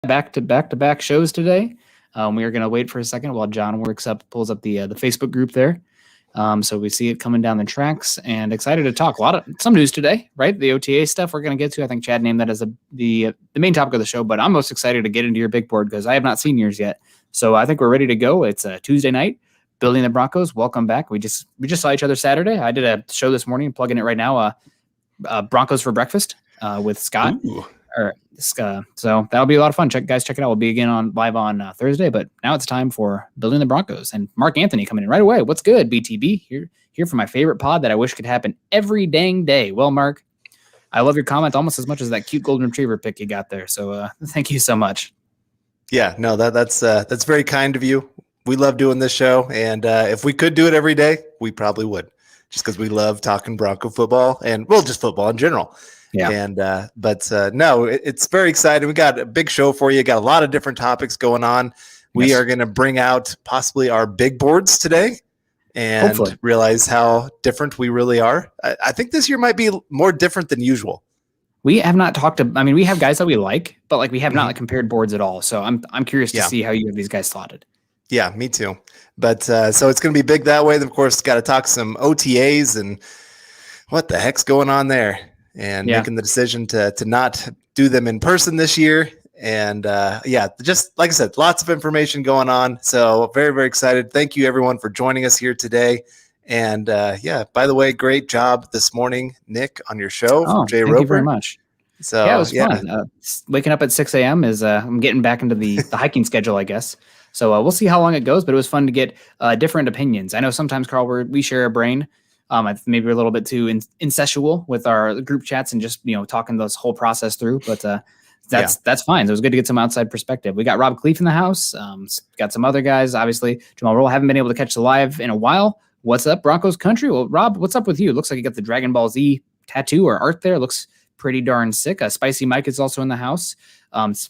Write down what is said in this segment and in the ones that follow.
back shows today. We are going to wait for a second while John pulls up the Facebook group there. So we see it coming down the tracks, and excited to talk some news today, right? The OTA stuff we're going to get to. I think Chad named that as the main topic of the show, but I'm most excited to get into your big board because I have not seen yours yet. So I think we're ready to go. It's a Tuesday night. Building the Broncos. Welcome back. We just saw each other Saturday. I did a show this morning, plugging it right now. Broncos for breakfast with Scott. So that'll be a lot of fun. Check it out. We'll be again live on Thursday, but now it's time for Building the Broncos and Mark Anthony coming in right away. What's good, BTB? Here for my favorite pod that I wish could happen every dang day. Well, Mark, I love your comment almost as much as that cute golden retriever pic you got there. So thank you so much. Yeah, no, that's very kind of you. We love doing this show, and if we could do it every day, we probably would, just because we love talking Bronco football and just football in general. Yeah. And no, it's very exciting. We got a big show for you. Got a lot of different topics going on. We are going to bring out possibly our big boards today and hopefully realize how different we really are. I think this year might be more different than usual. We have not we have guys that we like, but we have not compared boards at all. So I'm curious to see how you have these guys slotted. Yeah, me too. But so it's going to be big that way. Then, of course, got to talk some OTAs and what the heck's going on there, and making the decision to not do them in person this year. And just like I said, lots of information going on. So very, very excited. Thank you, everyone, for joining us here today. And by the way, great job this morning, Nick, on your show. From Jay Roper. Thank you very much. So it was fun. Waking up at 6 a.m. is I'm getting back into the hiking schedule, I guess. So we'll see how long it goes, but it was fun to get different opinions. I know sometimes, Carl, we share a brain. Maybe we're a little bit too incestual with our group chats and just talking this whole process through. But that's fine. So it was good to get some outside perspective. We got Rob Cleef in the house. Got some other guys, obviously. Jamal Roll, haven't been able to catch the live in a while. What's up, Broncos country? Well, Rob, what's up with you? It looks like you got the Dragon Ball Z tattoo or art there. It looks pretty darn sick. Spicy Mike is also in the house.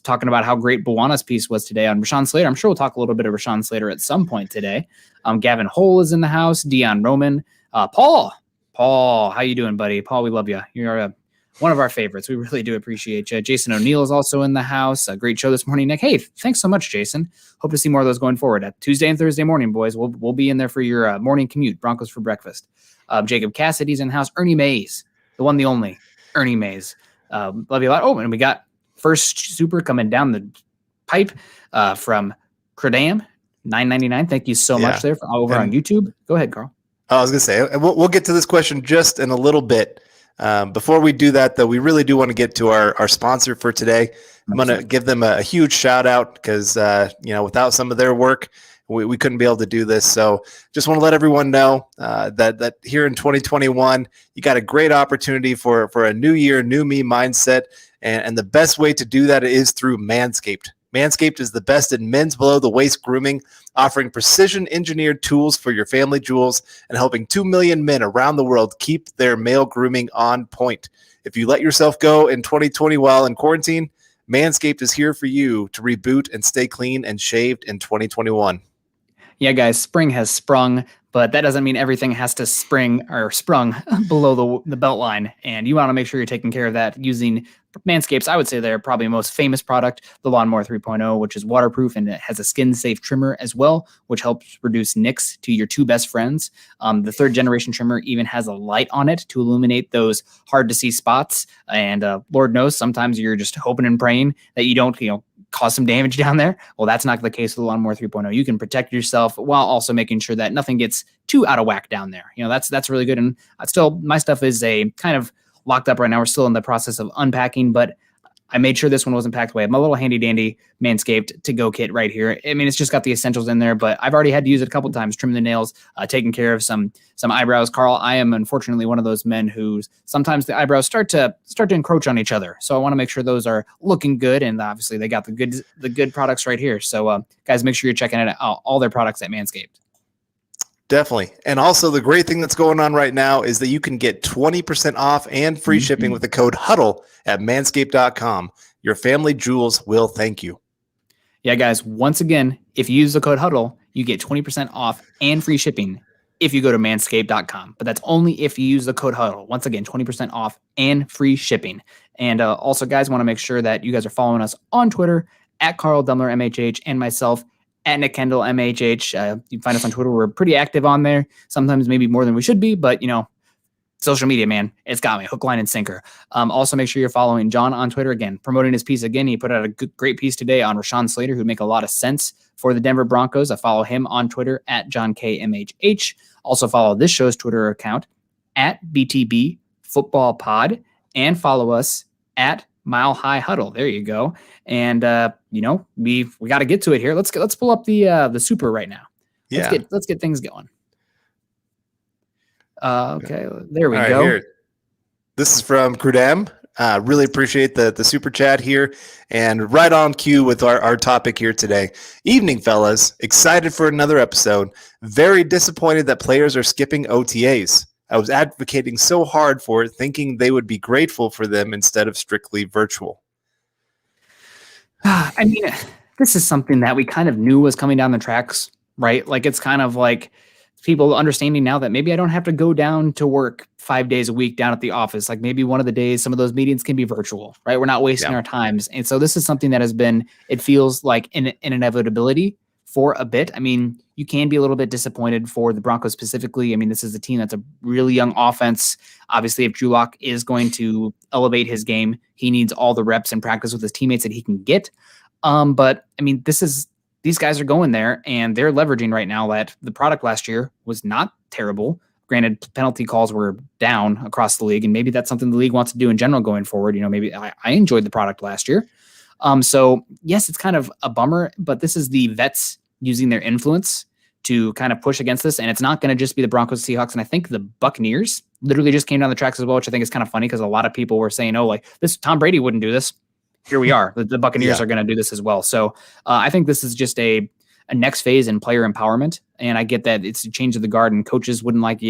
Talking about how great Bawana's piece was today on Rashawn Slater. I'm sure we'll talk a little bit of Rashawn Slater at some point today. Gavin Hole is in the house. Dion Roman. Paul, how you doing, buddy? Paul, we love you. You're one of our favorites. We really do appreciate you. Jason O'Neill is also in the house. A great show this morning, Nick. Hey, thanks so much, Jason. Hope to see more of those going forward. Tuesday and Thursday morning, boys. We'll be in there for your morning commute. Broncos for breakfast. Jacob Cassidy's in the house. Ernie Mays, the one, the only. Ernie Mays. Love you a lot. Oh, and we got First Super coming down the pipe from Credam, $9.99. Thank you so much there over on YouTube. Go ahead, Carl. I was going to say, we'll get to this question just in a little bit. Before we do that, though, we really do want to get to our sponsor for today. I'm going to give them a huge shout out because, without some of their work, we couldn't be able to do this. So just want to let everyone know that here in 2021, you got a great opportunity for a new year, new me mindset. And the best way to do that is through Manscaped. Manscaped is the best in men's below-the-waist grooming, offering precision-engineered tools for your family jewels and helping 2 million men around the world keep their male grooming on point. If you let yourself go in 2020 while in quarantine, Manscaped is here for you to reboot and stay clean and shaved in 2021. Yeah, guys, spring has sprung, but that doesn't mean everything has to spring or sprung below the belt line. And you want to make sure you're taking care of that using Manscaped's, I would say, their probably most famous product, the Lawnmower 3.0, which is waterproof and it has a skin-safe trimmer as well, which helps reduce nicks to your two best friends. The third-generation trimmer even has a light on it to illuminate those hard-to-see spots. And Lord knows, sometimes you're just hoping and praying that you don't, cause some damage down there. Well, that's not the case with the Lawnmower 3.0. You can protect yourself while also making sure that nothing gets too out of whack down there. That's really good. And still, my stuff is a kind of locked up right now. We're still in the process of unpacking, but I made sure this one wasn't packed away. I have my little handy dandy Manscaped to-go kit right here. I mean, it's just got the essentials in there, but I've already had to use it a couple of times, trim the nails, taking care of some eyebrows. Carl, I am unfortunately one of those men who sometimes the eyebrows start to encroach on each other. So I want to make sure those are looking good, and obviously they got the good products right here. So guys, make sure you're checking out all their products at Manscaped. Definitely. And also the great thing that's going on right now is that you can get 20% off and free shipping with the code HUDDLE at manscaped.com. Your family jewels will thank you. Yeah, guys, once again, if you use the code HUDDLE, you get 20% off and free shipping if you go to manscaped.com. But that's only if you use the code HUDDLE. Once again, 20% off and free shipping. And also, guys, want to make sure that you guys are following us on Twitter at Carl Dumler MHH, and myself at Nick Kendell MHH. You can find us on Twitter. We're pretty active on there. Sometimes maybe more than we should be, but social media, man, it's got me hook, line, and sinker. Also, make sure you're following John on Twitter. Again, promoting his piece again. He put out a great piece today on Rashawn Slater, who'd make a lot of sense for the Denver Broncos. I follow him on Twitter at JohnKMHH. Also follow this show's Twitter account at BTB Football Pod, and follow us at Mile High Huddle. There you go. And we got to get to it here. Let's pull up the super right now. Let's get things going. Okay, there we go. Here. This is from Krudam. Really appreciate the super chat here, and right on cue with our topic here today. Evening, fellas. Excited for another episode. Very disappointed that players are skipping OTAs. I was advocating so hard for it, thinking they would be grateful for them instead of strictly virtual. I mean, this is something that we kind of knew was coming down the tracks, right? Like, it's kind of like people understanding now that maybe I don't have to go down to work 5 days a week down at the office. Like, maybe one of the days, some of those meetings can be virtual, right? We're not wasting our times. And so this is something that has been, it feels like an inevitability for a bit. I mean, you can be a little bit disappointed for the Broncos specifically. I mean, this is a team that's a really young offense. Obviously, if Drew Lock is going to elevate his game, he needs all the reps and practice with his teammates that he can get. But I mean, these guys are going there, and they're leveraging right now that the product last year was not terrible. Granted, penalty calls were down across the league, and maybe that's something the league wants to do in general going forward. Maybe I enjoyed the product last year. So yes, it's kind of a bummer, but this is the vets using their influence to kind of push against this. And it's not going to just be the Broncos, Seahawks. And I think the Buccaneers literally just came down the tracks as well, which I think is kind of funny because a lot of people were saying, this Tom Brady wouldn't do this. Here we are. The Buccaneers are going to do this as well. So I think this is just a next phase in player empowerment. And I get that it's a change of the guard, and coaches wouldn't like,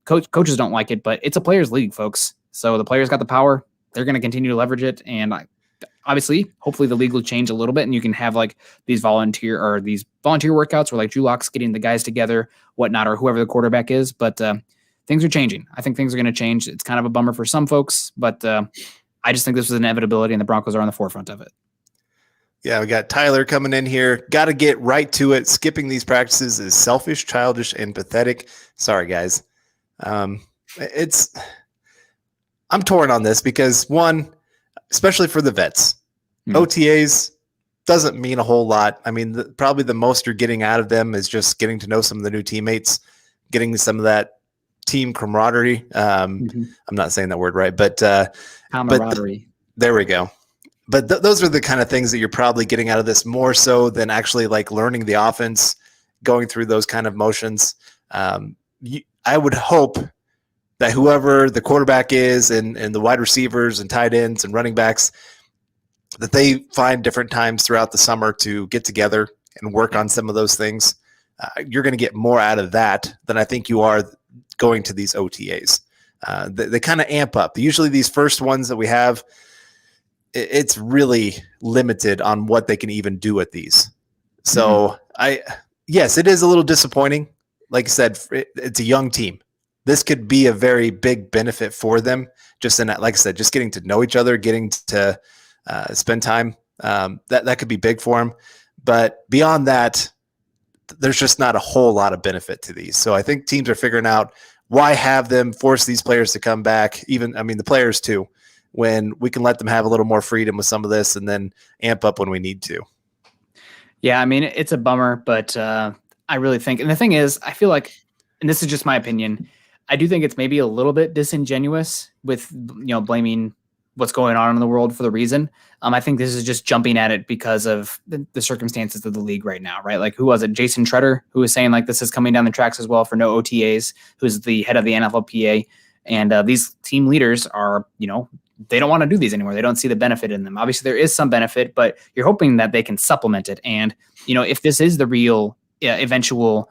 coaches don't like it, but it's a players league, folks. So the players got the power. They're going to continue to leverage it. And obviously, hopefully the league will change a little bit, and you can have like these volunteer workouts where like Drew Lock's getting the guys together, whatnot, or whoever the quarterback is. But things are changing. I think things are going to change. It's kind of a bummer for some folks, but I just think this was an inevitability, and the Broncos are on the forefront of it. Yeah, we got Tyler coming in here. Got to get right to it. Skipping these practices is selfish, childish, and pathetic. Sorry, guys. I'm torn on this because, one, especially for the vets, OTAs doesn't mean a whole lot. I mean, probably the most you're getting out of them is just getting to know some of the new teammates, getting some of that team camaraderie. I'm not saying that word right, but camaraderie. There we go. But those are the kind of things that you're probably getting out of this more so than actually like learning the offense, going through those kind of motions. I would hope that whoever the quarterback is and the wide receivers and tight ends and running backs, that they find different times throughout the summer to get together and work on some of those things. You're going to get more out of that than I think you are going to these OTAs. They kind of amp up. Usually these first ones that we have, it's really limited on what they can even do at these. So yes, it is a little disappointing. Like I said, it's a young team. This could be a very big benefit for them. Just in that, like I said, just getting to know each other, getting to spend time. That could be big for them. But beyond that, there's just not a whole lot of benefit to these. So I think teams are figuring out why have them force these players to come back. The players too, when we can let them have a little more freedom with some of this and then amp up when we need to. Yeah, I mean, it's a bummer, but I really think, and the thing is, I feel like, and this is just my opinion, I do think it's maybe a little bit disingenuous with, blaming what's going on in the world for the reason. I think this is just jumping at it because of the circumstances of the league right now, right? Like, who was it? Jason Treader, who was saying like this is coming down the tracks as well for no OTAs, who's the head of the NFLPA. And these team leaders are, they don't want to do these anymore. They don't see the benefit in them. Obviously, there is some benefit, but you're hoping that they can supplement it. And, if this is the real eventual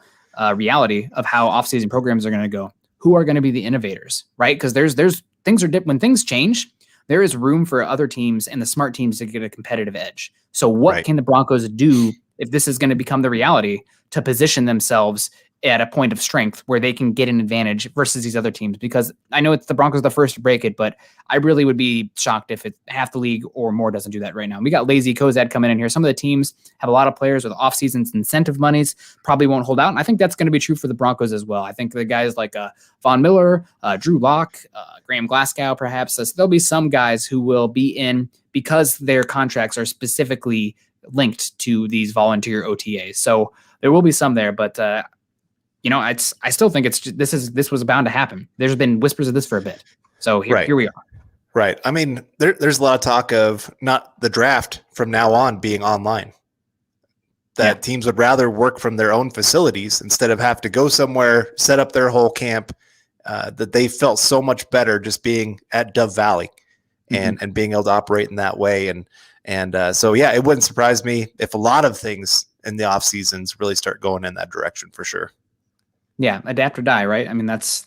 reality of how offseason programs are going to go, who are going to be the innovators, right? Because there's things are when things change, there is room for other teams and the smart teams to get a competitive edge. So what can the Broncos do if this is going to become the reality to position themselves at a point of strength where they can get an advantage versus these other teams. Because I know it's the Broncos the first to break it, but I really would be shocked if it's half the league or more doesn't do that right now. We got lazy Kozad coming in here. Some of the teams have a lot of players with off-season incentive monies, probably won't hold out. And I think that's going to be true for the Broncos as well. I think the guys like Von Miller, Drew Lock, Graham Glasgow, perhaps, there'll be some guys who will be in because their contracts are specifically linked to these volunteer OTAs. So there will be some there, but I still think this was bound to happen. There's been whispers of this for a bit. So here we are. Right. I mean, there's a lot of talk of not the draft from now on being online. That teams would rather work from their own facilities instead of have to go somewhere, set up their whole camp, that they felt so much better just being at Dove Valley and being able to operate in that way. So it wouldn't surprise me if a lot of things in the off seasons really start going in that direction for sure. Yeah, adapt or die, right? I mean, that's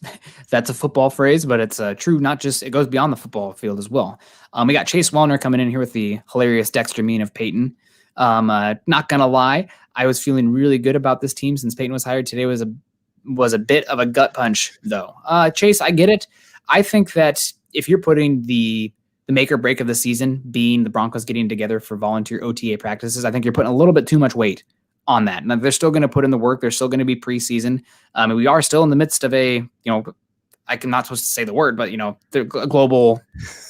a football phrase, but it's true. Not just, it goes beyond the football field as well. We got Chase Wellner coming in here with the hilarious Dexter Mean of Peyton. Not gonna lie, I was feeling really good about this team since Peyton was hired. Today was a bit of a gut punch, though. Chase, I get it. I think that if you're putting the make or break of the season being the Broncos getting together for volunteer OTA practices, I think you're putting a little bit too much weight on that. Now, they're still going to put in the work. They're still going to be preseason. And we are still in the midst of I'm not supposed to say the word, but the global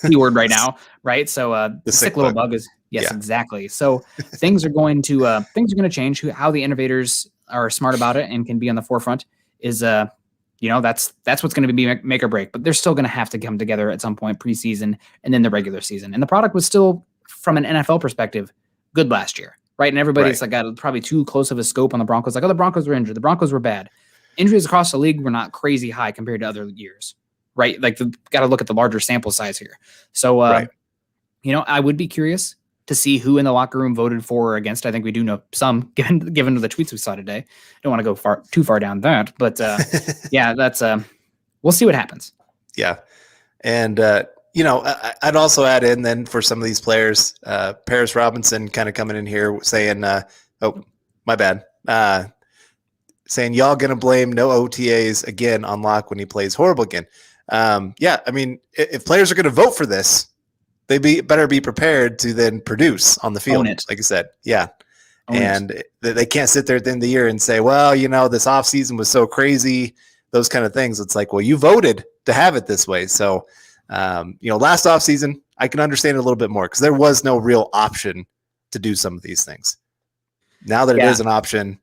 keyword right now, right? So the sick little bug is exactly. So things are going to change. How the innovators are smart about it and can be on the forefront is that's what's going to be make or break. But they're still going to have to come together at some point preseason and then the regular season. And the product was still, from an NFL perspective, good last year. Right. And everybody's got probably too close of a scope on the Broncos. Like, the Broncos were injured. The Broncos were bad. Injuries across the league were not crazy high compared to other years. Right. Like, got to look at the larger sample size here. So, I would be curious to see who in the locker room voted for or against. I think we do know some, given the tweets we saw today. Don't want to go too far down that. But that's we'll see what happens. Yeah. And, I'd also add in then for some of these players, Paris Robinson kind of coming in here saying, oh, my bad, saying y'all going to blame no OTAs again on Locke when he plays horrible again. I mean, if players are going to vote for this, they better be prepared to then produce on the field, like I said. Yeah. And they can't sit there at the end of the year and say, well, this offseason was so crazy, those kind of things. It's like, well, you voted to have it this way. So, last offseason, I can understand it a little bit more because there was no real option to do some of these things. Now that it is an option,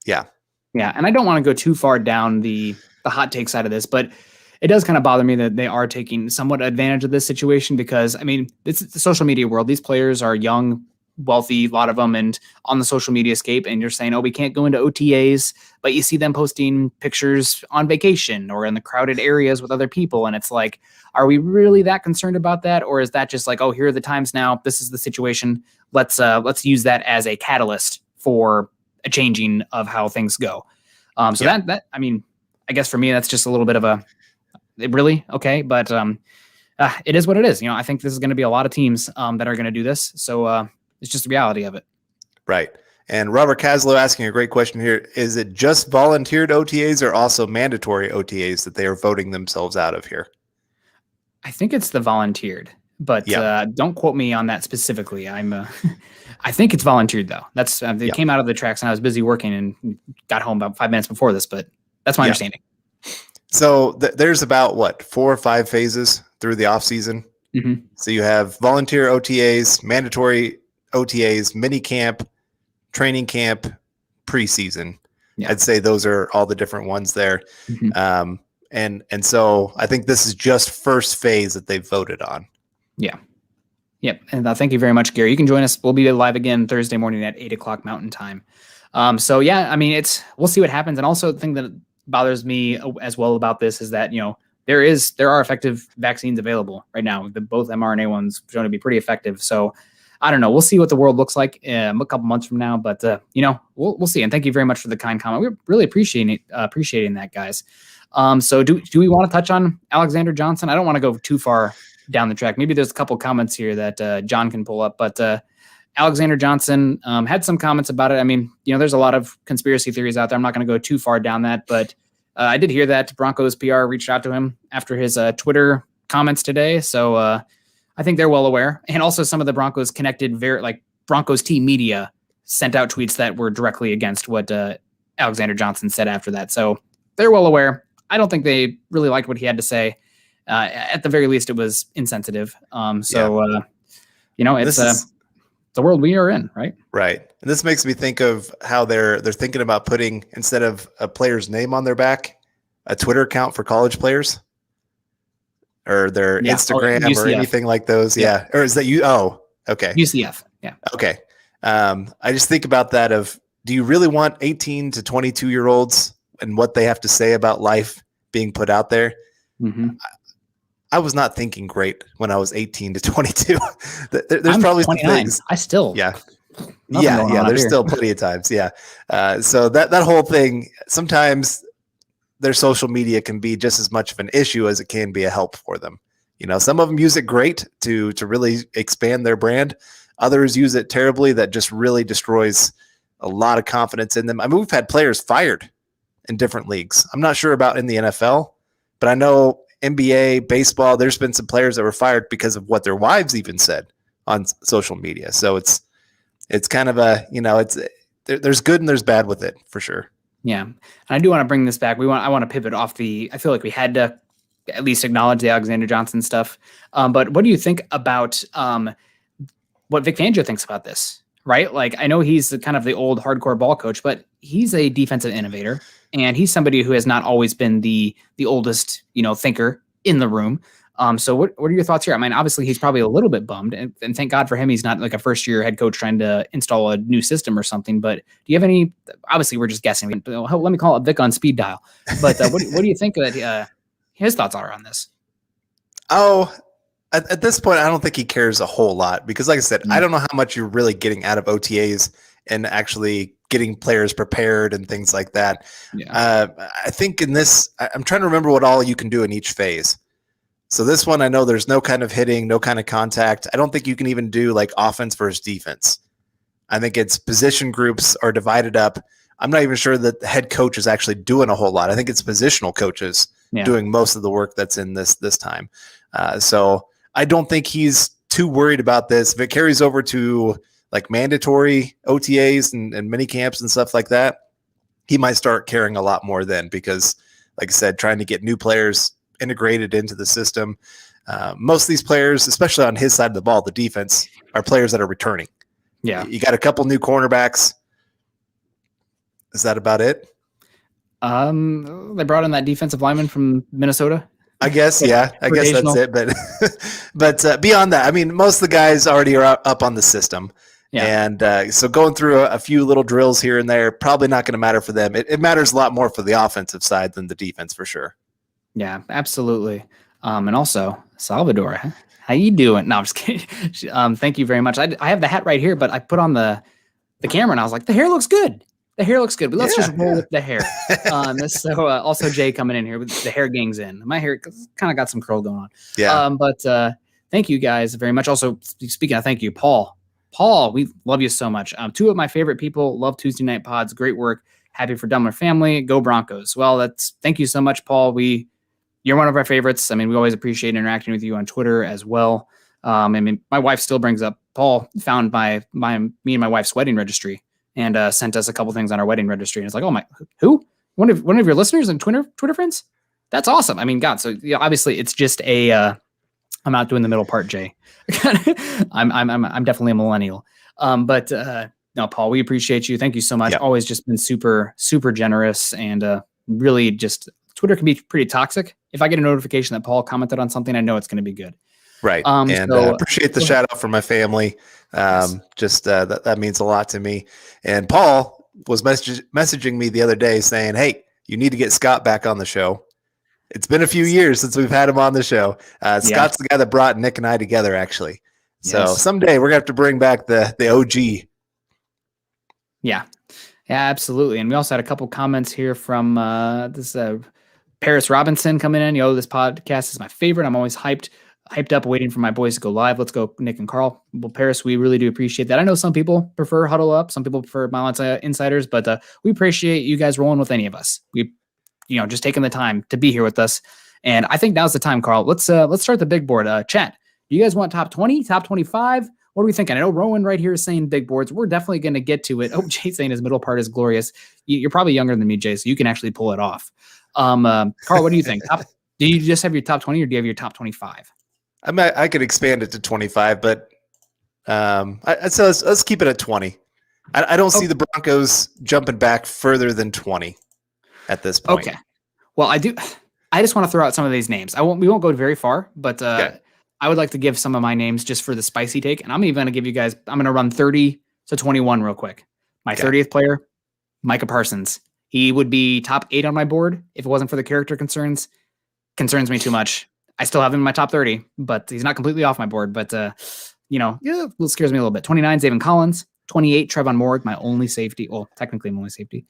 yeah. And I don't want to go too far down the hot take side of this, but it does kind of bother me that they are taking somewhat advantage of this situation because, I mean, it's the social media world. These players are young, wealthy, a lot of them, and on the social media scape, and you're saying, oh, we can't go into OTAs, but you see them posting pictures on vacation or in the crowded areas with other people, and it's like, are we really that concerned about that, or is that just like, oh, here are the times now, this is the situation, let's use that as a catalyst for a changing of how things go. That I mean, I guess for me, that's just a little bit of a really okay, but it is what it is. I think this is going to be a lot of teams that are going to do this, so it's just the reality of it. Right. And Robert Caslow asking a great question here. Is it just volunteered OTAs or also mandatory OTAs that they are voting themselves out of here? I think it's the volunteered, but don't quote me on that specifically. I think it's volunteered though. That's they came out of the tracks and I was busy working and got home about 5 minutes before this, but that's my understanding. So there's about 4 or 5 phases through the off season. Mm-hmm. So you have volunteer OTAs, mandatory OTAs, mini camp, training camp, preseason. Yeah. I'd say those are all the different ones there. Mm-hmm. And so I think this is just first phase that they've voted on. Yeah. Yep. And thank you very much, Gary. You can join us. We'll be live again Thursday morning at 8:00 Mountain Time. I mean, we'll see what happens. And also the thing that bothers me as well about this is that, there are effective vaccines available right now. Both mRNA ones shown to be pretty effective. So I don't know. We'll see what the world looks like a couple months from now, but we'll see. And thank you very much for the kind comment. We're really appreciating that, guys. So do we want to touch on Alexander Johnson? I don't want to go too far down the track. Maybe there's a couple comments here that John can pull up, but Alexander Johnson had some comments about it. I mean, there's a lot of conspiracy theories out there. I'm not going to go too far down that, but I did hear that Broncos PR reached out to him after his Twitter comments today. So I think they're well aware. And also some of the Broncos connected, Broncos team media sent out tweets that were directly against what Alexander Johnson said after that. So they're well aware. I don't think they really liked what he had to say. At the very least, it was insensitive. It's the world we are in, right? Right. And this makes me think of how they're thinking about putting, instead of a player's name on their back, a Twitter account for college players or their Instagram or anything like those. Yeah. Or is that you? Oh, okay. UCF. Yeah. Okay. I just think about that of, do you really want 18 to 22-year-olds and what they have to say about life being put out there? Mm-hmm. I was not thinking great when I was 18 to 22. There's I'm probably 29. some things. I still. Yeah. There's still plenty of times. Yeah. So that whole thing, sometimes their social media can be just as much of an issue as it can be a help for them. Some of them use it great to really expand their brand. Others use it terribly. That just really destroys a lot of confidence in them. I mean, we've had players fired in different leagues. I'm not sure about in the NFL, but I know NBA, baseball, there's been some players that were fired because of what their wives even said on social media. So it's kind of there's good and there's bad with it for sure. Yeah. And I do want to bring this back. I want to pivot off I feel like we had to at least acknowledge the Alexander Johnson stuff. But what do you think about what Vic Fangio thinks about this? Right? Like, I know he's kind of the old hardcore ball coach, but he's a defensive innovator, and he's somebody who has not always been the oldest, thinker in the room. So what are your thoughts here? I mean, obviously he's probably a little bit bummed, and thank God for him. He's not like a first-year head coach trying to install a new system or something. But do you have any? Obviously, we're just guessing. Let me call it Vic on speed dial. But what do you think that his thoughts are on this? Oh. At this point, I don't think he cares a whole lot because, like I said, I don't know how much you're really getting out of OTAs and actually getting players prepared and things like that. Yeah. I think in this, I'm trying to remember what all you can do in each phase. So this one, I know there's no kind of hitting, no kind of contact. I don't think you can even do like offense versus defense. I think it's position groups are divided up. I'm not even sure that the head coach is actually doing a whole lot. I think it's positional coaches doing most of the work that's in this time. So I don't think he's too worried about this. If it carries over to like mandatory OTAs and mini camps and stuff like that, he might start caring a lot more then because, like I said, trying to get new players integrated into the system. Most of these players, especially on his side of the ball, the defense, are players that are returning. Yeah. You got a couple new cornerbacks. Is that about it? They brought in that defensive lineman from Minnesota. I guess, yeah. I guess that's it. But beyond that, I mean, most of the guys already are up on the system. Yeah. And so going through a few little drills here and there, probably not going to matter for them. It matters a lot more for the offensive side than the defense for sure. Yeah, absolutely. And also, Salvador, how you doing? No, I'm just kidding. Thank you very much. I have the hat right here, but I put on the camera and I was like, the hair looks good. The hair looks good, but let's just roll with the hair. So also Jay coming in here with the hair gangs in. My hair kind of got some curl going on. Yeah. But thank you guys very much. Also, speaking of thank you, Paul, we love you so much. Two of my favorite people, love Tuesday Night Pods. Great work. Happy for Dumler family. Go Broncos. Well, thank you so much, Paul. You're one of our favorites. I mean, we always appreciate interacting with you on Twitter as well. I mean, my wife still brings up Paul found me and my wife's wedding registry. And sent us a couple things on our wedding registry. And it's like, oh my, who? One of your listeners and Twitter friends? That's awesome. I mean, God, so obviously it's just I'm not doing the middle part, Jay. I'm definitely a millennial. But no, Paul, we appreciate you. Thank you so much. Yep. Always just been super, super generous and really just Twitter can be pretty toxic. If I get a notification that Paul commented on something, I know it's going to be good. Right. And appreciate the shout out from my family. Just that means a lot to me. And Paul was messaging me the other day saying, hey, you need to get Scott back on the show. It's been a few years since we've had him on the show. Scott's the guy that brought Nick and I together, actually. So someday we're going to have to bring back the OG. Yeah, absolutely. And we also had a couple comments here from this Paris Robinson coming in. This podcast is my favorite. I'm always hyped hyped up, waiting for my boys to go live. Let's go, Nick and Carl. Well, Paris, we really do appreciate that. I know some people prefer Huddle Up, some people prefer Mile Insiders, but we appreciate you guys rolling with any of us. We, just taking the time to be here with us. And I think now's the time, Carl. Let's start the big board. Chat, do you guys want top 20, top 25? What are we thinking? I know Rowan right here is saying big boards. We're definitely going to get to it. Oh, Jay's saying his middle part is glorious. You're probably younger than me, Jay, so you can actually pull it off. Carl, what do you think? Do you just have your top 20 or do you have your top 25? I could expand it to 25, but so let's keep it at 20. I don't see the Broncos jumping back further than 20 at this point. Okay. Well, I just want to throw out some of these names. We won't go very far, but I would like to give some of my names just for the spicy take. And I'm even going to give you guys, I'm going to run 30 to 21 real quick. My 30th player, Micah Parsons. He would be top 8 on my board if it wasn't for the character concerns. Concerns me too much. I still have him in my top 30, but he's not completely off my board. But, it scares me a little bit. 29, Zaven Collins. 28, Trevon Moore, my only safety. Well, technically my only safety.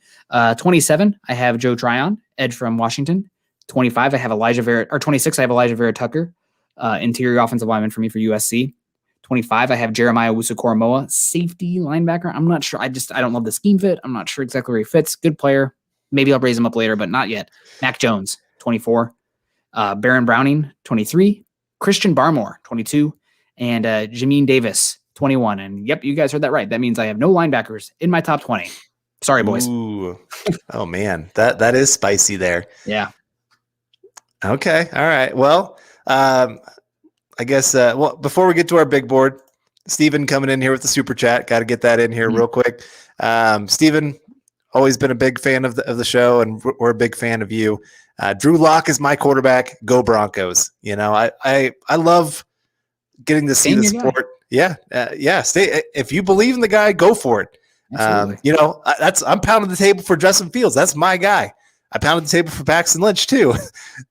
27, I have Joe Tryon, edge from Washington. 25, I have Elijah Vera, or 26, I have Elijah Vera Tucker. Interior offensive lineman for me for USC. 25, I have Jeremiah Owusu-Koramoah, safety linebacker. I'm not sure. I don't love the scheme fit. I'm not sure exactly where he fits. Good player. Maybe I'll raise him up later, but not yet. Mac Jones, 24. Baron Browning, 23. Christian Barmore, 22. And Jamin Davis, 21. And yep, you guys heard that right. That means I have no linebackers in my top 20. Sorry, boys. Ooh. Oh, man. That is spicy there. Yeah. Okay. All right. Well, I guess, before we get to our big board, Steven coming in here with the super chat. Got to get that in here real quick. Steven, always been a big fan of the show, and we're a big fan of you. Drew Lock is my quarterback. Go Broncos. I love getting to see the sport. Yeah. Stay. If you believe in the guy, go for it. I'm pounding the table for Justin Fields. That's my guy. I pounded the table for Paxton Lynch too.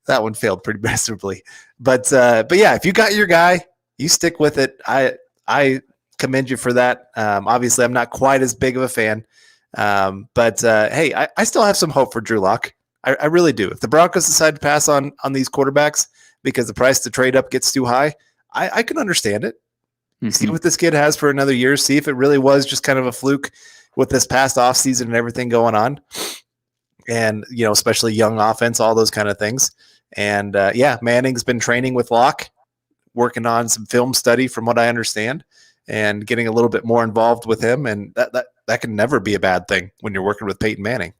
That one failed pretty miserably. But yeah, if you got your guy, you stick with it. I commend you for that. Obviously, I'm not quite as big of a fan. But hey, I still have some hope for Drew Lock. I really do. If the Broncos decide to pass on these quarterbacks because the price to trade up gets too high, I can understand it. Mm-hmm. See what this kid has for another year. See if it really was just kind of a fluke with this past offseason and everything going on. And, especially young offense, all those kind of things. And, Manning's been training with Locke, working on some film study from what I understand, and getting a little bit more involved with him. And that can never be a bad thing when you're working with Peyton Manning.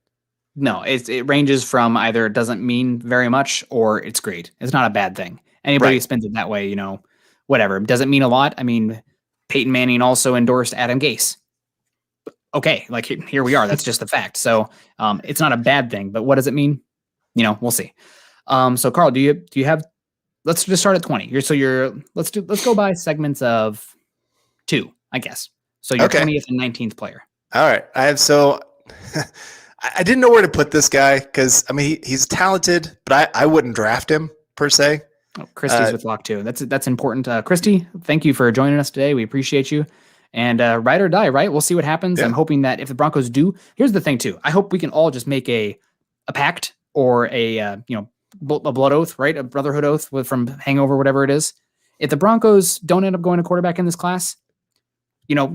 No, it ranges from either it doesn't mean very much or it's great. It's not a bad thing. Anybody who spins it that way, whatever. It doesn't mean a lot. I mean, Peyton Manning also endorsed Adam Gase. Okay, like here we are. That's just the fact. So it's not a bad thing, but what does it mean? We'll see. So Carl, do you have? Let's just start at 20. Let's go by segments of 2, I guess. So you're 20th and 19th player. All right, I didn't know where to put this guy because he's talented, but I wouldn't draft him per se. Oh, Christy's with Lock too. That's important. Christy, thank you for joining us today. We appreciate you. And ride or die, right? We'll see what happens. Yeah. I'm hoping that if the Broncos do, here's the thing too. I hope we can all just make a pact or a blood oath, right? A brotherhood oath from Hangover, whatever it is. If the Broncos don't end up going to quarterback in this class,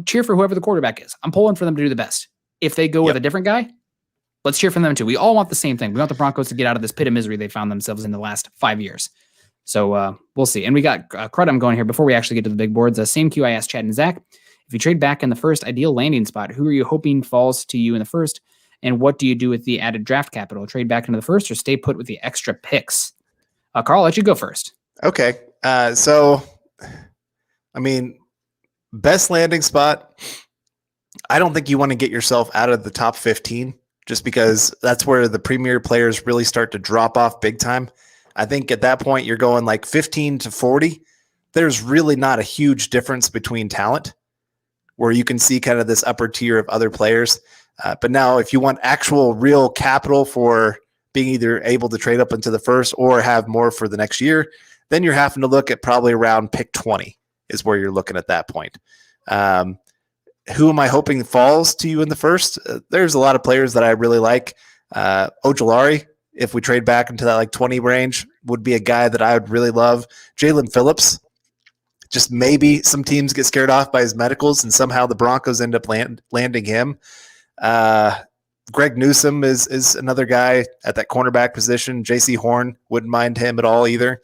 cheer for whoever the quarterback is. I'm pulling for them to do the best. If they go with a different guy, let's cheer for them too. We all want the same thing. We want the Broncos to get out of this pit of misery they found themselves in the last 5 years. So we'll see. And we got Crudum going here before we actually get to the big boards. Same Q I asked Chad and Zach. If you trade back in the first ideal landing spot, who are you hoping falls to you in the first? And what do you do with the added draft capital? Trade back into the first or stay put with the extra picks? Carl, I'll let you go first. Okay. Best landing spot. I don't think you want to get yourself out of the top 15 just because that's where the premier players really start to drop off big time. I think at that point you're going like 15 to 40. There's really not a huge difference between talent where you can see kind of this upper tier of other players. But now if you want actual real capital for being either able to trade up into the first or have more for the next year, then you're having to look at probably around pick 20 is where you're looking at that point. Who am I hoping falls to you in the first? There's a lot of players that I really like. Ojulari if we trade back into that like 20 range, would be a guy that I would really love. Jalen Phillips. Just maybe some teams get scared off by his medicals, and somehow the Broncos end up landing him. Greg Newsome is another guy at that cornerback position. J.C. Horn, wouldn't mind him at all either.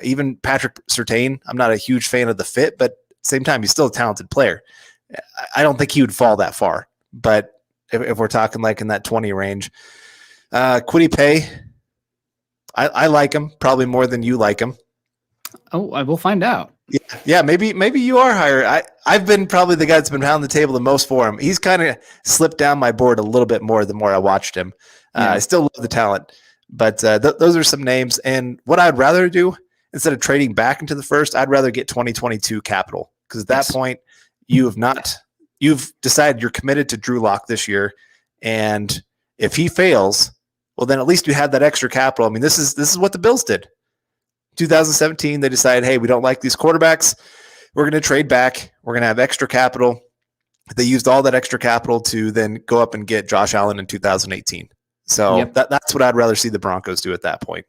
Even Patrick Surtain, I'm not a huge fan of the fit, but at the same time, he's still a talented player. I don't think he would fall that far. But if we're talking like in that 20 range, Kwity Paye, I like him probably more than you like him. Oh, I will find out. Yeah, maybe you are higher. I've been probably the guy that's been pounding the table the most for him. He's kind of slipped down my board a little bit more the more I watched him. I still love the talent, but those are some names. And what I'd rather do, instead of trading back into the first, I'd rather get 2022 capital, because at that point you've decided you're committed to Drew Lock this year, and if he fails, well, then at least you have that extra capital. I mean, this is what the Bills did. 2017, they decided, hey, we don't like these quarterbacks. We're going to trade back. We're going to have extra capital. They used all that extra capital to then go up and get Josh Allen in 2018. So that's what I'd rather see the Broncos do at that point.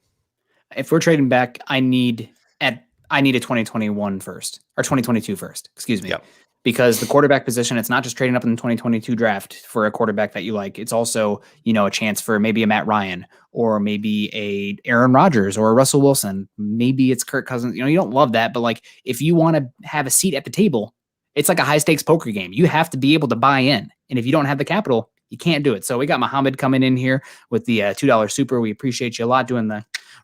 If we're trading back, I need a 2021 first, or 2022 first, excuse me. Yep. Because the quarterback position, it's not just trading up in the 2022 draft for a quarterback that you like. It's also, a chance for maybe a Matt Ryan, or maybe a Aaron Rodgers, or a Russell Wilson. Maybe it's Kirk Cousins. You don't love that, but like, if you want to have a seat at the table, it's like a high stakes poker game. You have to be able to buy in. And if you don't have the capital, you can't do it. So we got Muhammad coming in here with the $2 super. We appreciate you a lot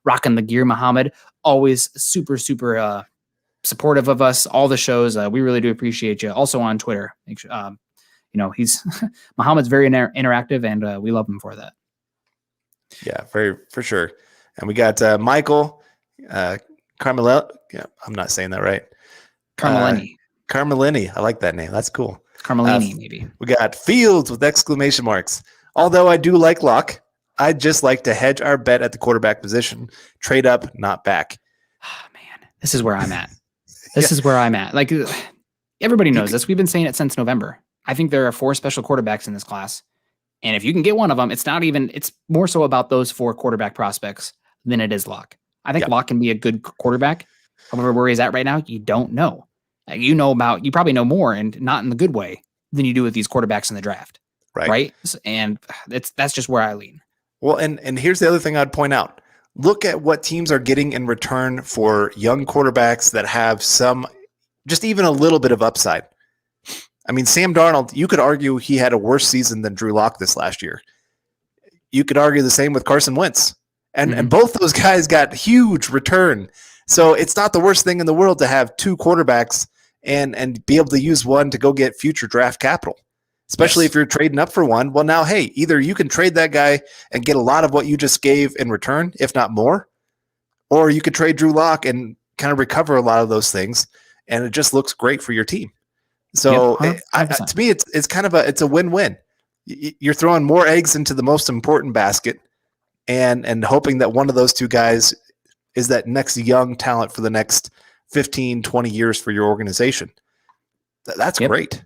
rocking the gear, Muhammad. Always super, super, supportive of us, all the shows. We really do appreciate you. Also on Twitter, make sure, he's Muhammad's very interactive, and we love him for that. Yeah, for sure. And we got Michael Carmel. Yeah, I'm not saying that right. Carmelini. I like that name. That's cool. Carmelini, maybe. We got Fields with exclamation marks. Although I do like Locke, I'd just like to hedge our bet at the quarterback position. Trade up, not back. Oh, man, this is where I'm at. This is where I'm at. Like, everybody knows this. We've been saying it since November. I think there are 4 special quarterbacks in this class. And if you can get one of them, it's more so about those 4 quarterback prospects than it is Locke. I think Locke can be a good quarterback. However, where he's at right now, you don't know. Like, you probably know more, and not in the good way, than you do with these quarterbacks in the draft. Right? And that's just where I lean. Well, and here's the other thing I'd point out. Look at what teams are getting in return for young quarterbacks that have just even a little bit of upside. I mean, Sam Darnold, you could argue he had a worse season than Drew Lock this last year. You could argue the same with Carson Wentz. And both those guys got huge return. So it's not the worst thing in the world to have 2 quarterbacks and be able to use one to go get future draft capital. Especially if you're trading up for one. Well, now, hey, either you can trade that guy and get a lot of what you just gave in return, if not more, or you could trade Drew Lock and kind of recover a lot of those things, and it just looks great for your team. So to me, it's kind of a win-win. You're throwing more eggs into the most important basket, and hoping that one of those 2 guys is that next young talent for the next 15, 20 years for your organization. That's great.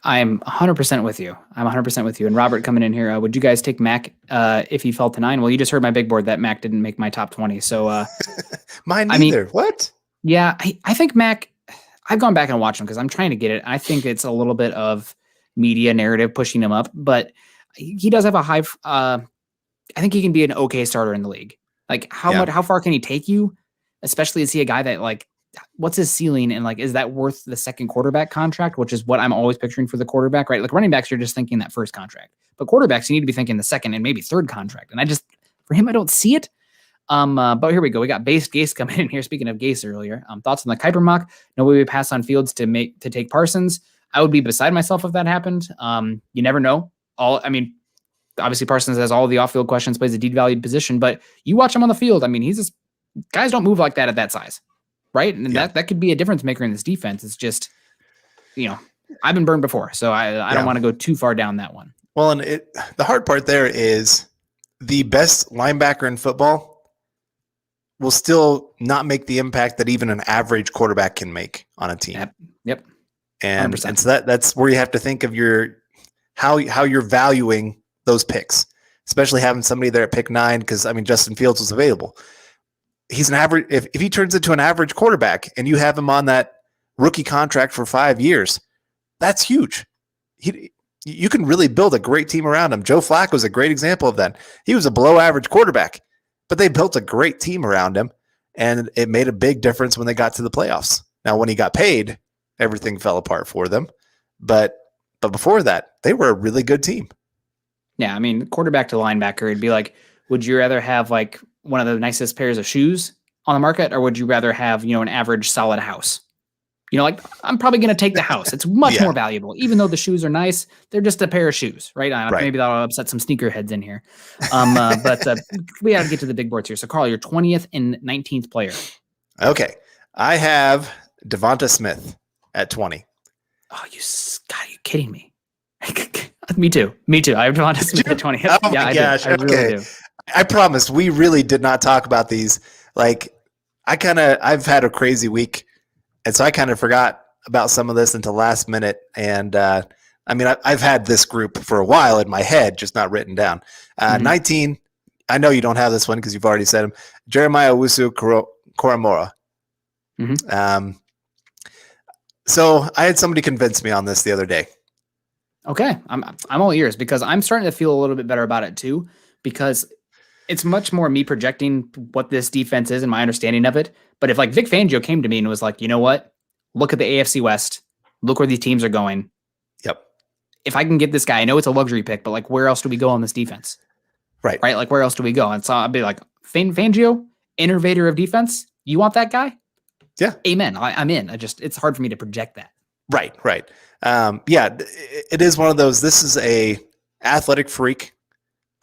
I'm 100% with you. I'm 100% with you. And Robert coming in here, would you guys take Mac if he fell to 9? Well, you just heard my big board that Mac didn't make my top 20. So mine neither. What? Yeah, I think Mac, I've gone back and watched him because I'm trying to get it. I think it's a little bit of media narrative pushing him up, but he does have a high, I think he can be an okay starter in the league. Like how far can he take you? Especially is he a guy that like, what's his ceiling, and like, is that worth the second quarterback contract, which is what I'm always picturing for the quarterback, right? Like running backs, you're just thinking that first contract, but quarterbacks, you need to be thinking the second and maybe third contract. And for him, I don't see it. But here we go. We got Gase coming in here. Speaking of Gase earlier, thoughts on the Kuiper mock? No way we pass on Fields to take Parsons. I would be beside myself if that happened. You never know. Obviously Parsons has all the off-field questions, plays a devalued position, but you watch him on the field. I mean, guys don't move like that at that size. Right. And that could be a difference maker in this defense. It's just, I've been burned before, so I don't want to go too far down that one. Well, and the hard part there is the best linebacker in football will still not make the impact that even an average quarterback can make on a team. Yep. And so that's where you have to think of how you're valuing those picks. especially having somebody there at pick 9, because I mean Justin Fields was available. He's an average. If he turns into an average quarterback and you have him on that rookie contract for 5 years, that's huge. You can really build a great team around him. Joe Flacco was a great example of that. He was a below average quarterback, but they built a great team around him, and it made a big difference when they got to the playoffs. Now, when he got paid, everything fell apart for them. But before that, they were a really good team. Yeah, I mean, quarterback to linebacker, it'd be like, would you rather have like one of the nicest pairs of shoes on the market, or would you rather have, an average solid house? Like, I'm probably going to take the house. It's much more valuable. Even though the shoes are nice, they're just a pair of shoes, right? Maybe that'll upset some sneakerheads in here. But we got to get to the big boards here. So, Carl, your 20th and 19th player. Okay. I have Devonta Smith at 20. Oh, God, are you kidding me? Me too. I have Devonta Smith at 20. Oh my gosh. I really do. I promise we really did not talk about these. Like, I've had a crazy week. And so I kind of forgot about some of this until last minute. And I mean, I've had this group for a while in my head, just not written down. 19, I know you don't have this one because you've already said him. Jeremiah Owusu-Koramoah. So I had somebody convince me on this the other day. Okay, I'm all ears because I'm starting to feel a little bit better about it too, because it's much more me projecting what this defense is and my understanding of it. But if like Vic Fangio came to me and was like, you know what, look at the AFC West, look where these teams are going. Yep. If I can get this guy, I know it's a luxury pick, but like, where else do we go on this defense? Right. Like, where else do we go? And so I'd be like, Fangio, innovator of defense. You want that guy? Yeah. Amen. I'm in. It's hard for me to project that. Right. It is one of those. This is a athletic freak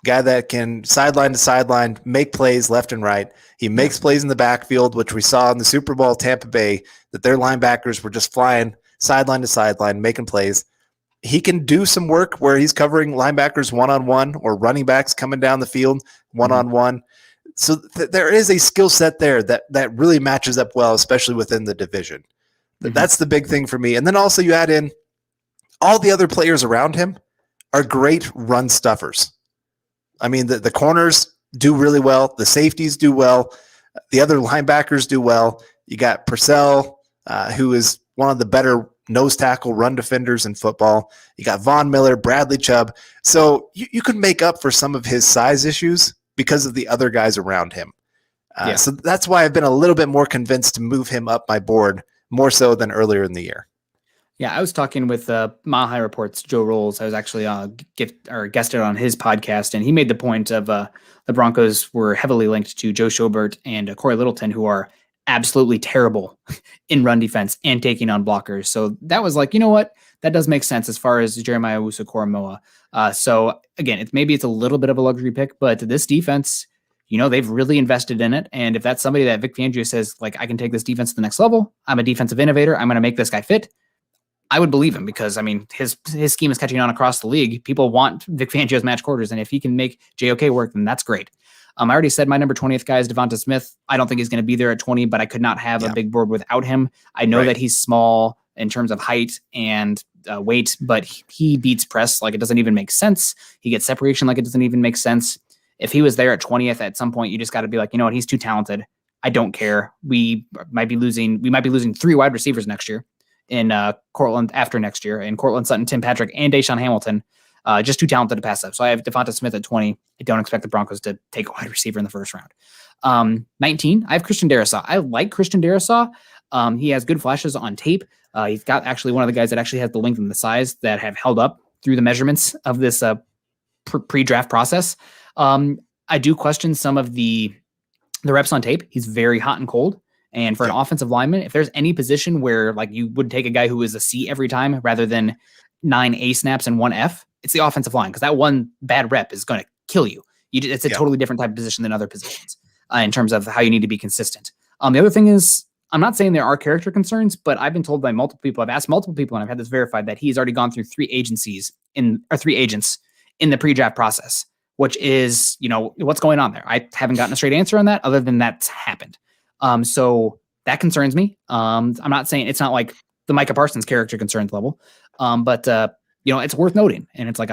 guy that can sideline to sideline make plays left and right. He makes plays in the backfield, which we saw in the Super Bowl Tampa Bay, that their linebackers were just flying sideline to sideline, making plays. He can do some work where he's covering linebackers one-on-one or running backs coming down the field one-on-one. So there is a skill set there that really matches up well, especially within the division. That's the big thing for me. And then also you add in all the other players around him are great run stuffers. I mean, the corners do really well. The safeties do well. The other linebackers do well. You got Purcell, who is one of the better nose tackle run defenders in football. You got Von Miller, Bradley Chubb. So you can make up for some of his size issues because of the other guys around him. So that's why I've been a little bit more convinced to move him up my board more so than earlier in the year. Yeah, I was talking with Mile High Report's Joe Rolls. I was actually guested on his podcast, and he made the point of the Broncos were heavily linked to Joe Schobert and Corey Littleton, who are absolutely terrible in run defense and taking on blockers. So that was like, you know what? That does make sense as far as Jeremiah Owusu-Koramoah. So again, maybe it's a little bit of a luxury pick, but this defense, they've really invested in it. And if that's somebody that Vic Fangio says, like, I can take this defense to the next level, I'm a defensive innovator, I'm going to make this guy fit, I would believe him, because I mean, his scheme is catching on across the league. People want Vic Fangio's match quarters, and if he can make JOK work, then that's great. I already said my number 20th guy is Devonta Smith. I don't think he's going to be there at 20, but I could not have a big board without him. I know that he's small in terms of height and weight, but he beats press like it doesn't even make sense. He gets separation like it doesn't even make sense. If he was there at 20th at some point, you just got to be like, you know what, he's too talented. I don't care. We might be losing 3 wide receivers next year in Cortland after next year, and Cortland Sutton, Tim Patrick, and Deshaun Hamilton, just too talented to pass up. So I have Devonta Smith at 20. I don't expect the Broncos to take a wide receiver in the first round. 19, I have Christian Darrisaw. I like Christian Darrisaw. He has good flashes on tape. He's got actually one of the guys that actually has the length and the size that have held up through the measurements of this pre-draft process. I do question some of the reps on tape. He's very hot and cold. And for an offensive lineman, if there's any position where like you would take a guy who is a C every time rather than 9 A snaps and 1 F, it's the offensive line, because that one bad rep is going to kill you. It's a totally different type of position than other positions in terms of how you need to be consistent. The other thing is, I'm not saying there are character concerns, but I've been told by multiple people, I've asked multiple people, and I've had this verified, that he's already gone through 3 agents in the pre-draft process, which is, what's going on there? I haven't gotten a straight answer on that other than that's happened. So that concerns me. I'm not saying it's not like the Micah Parsons character concerns level, but it's worth noting. And it's like,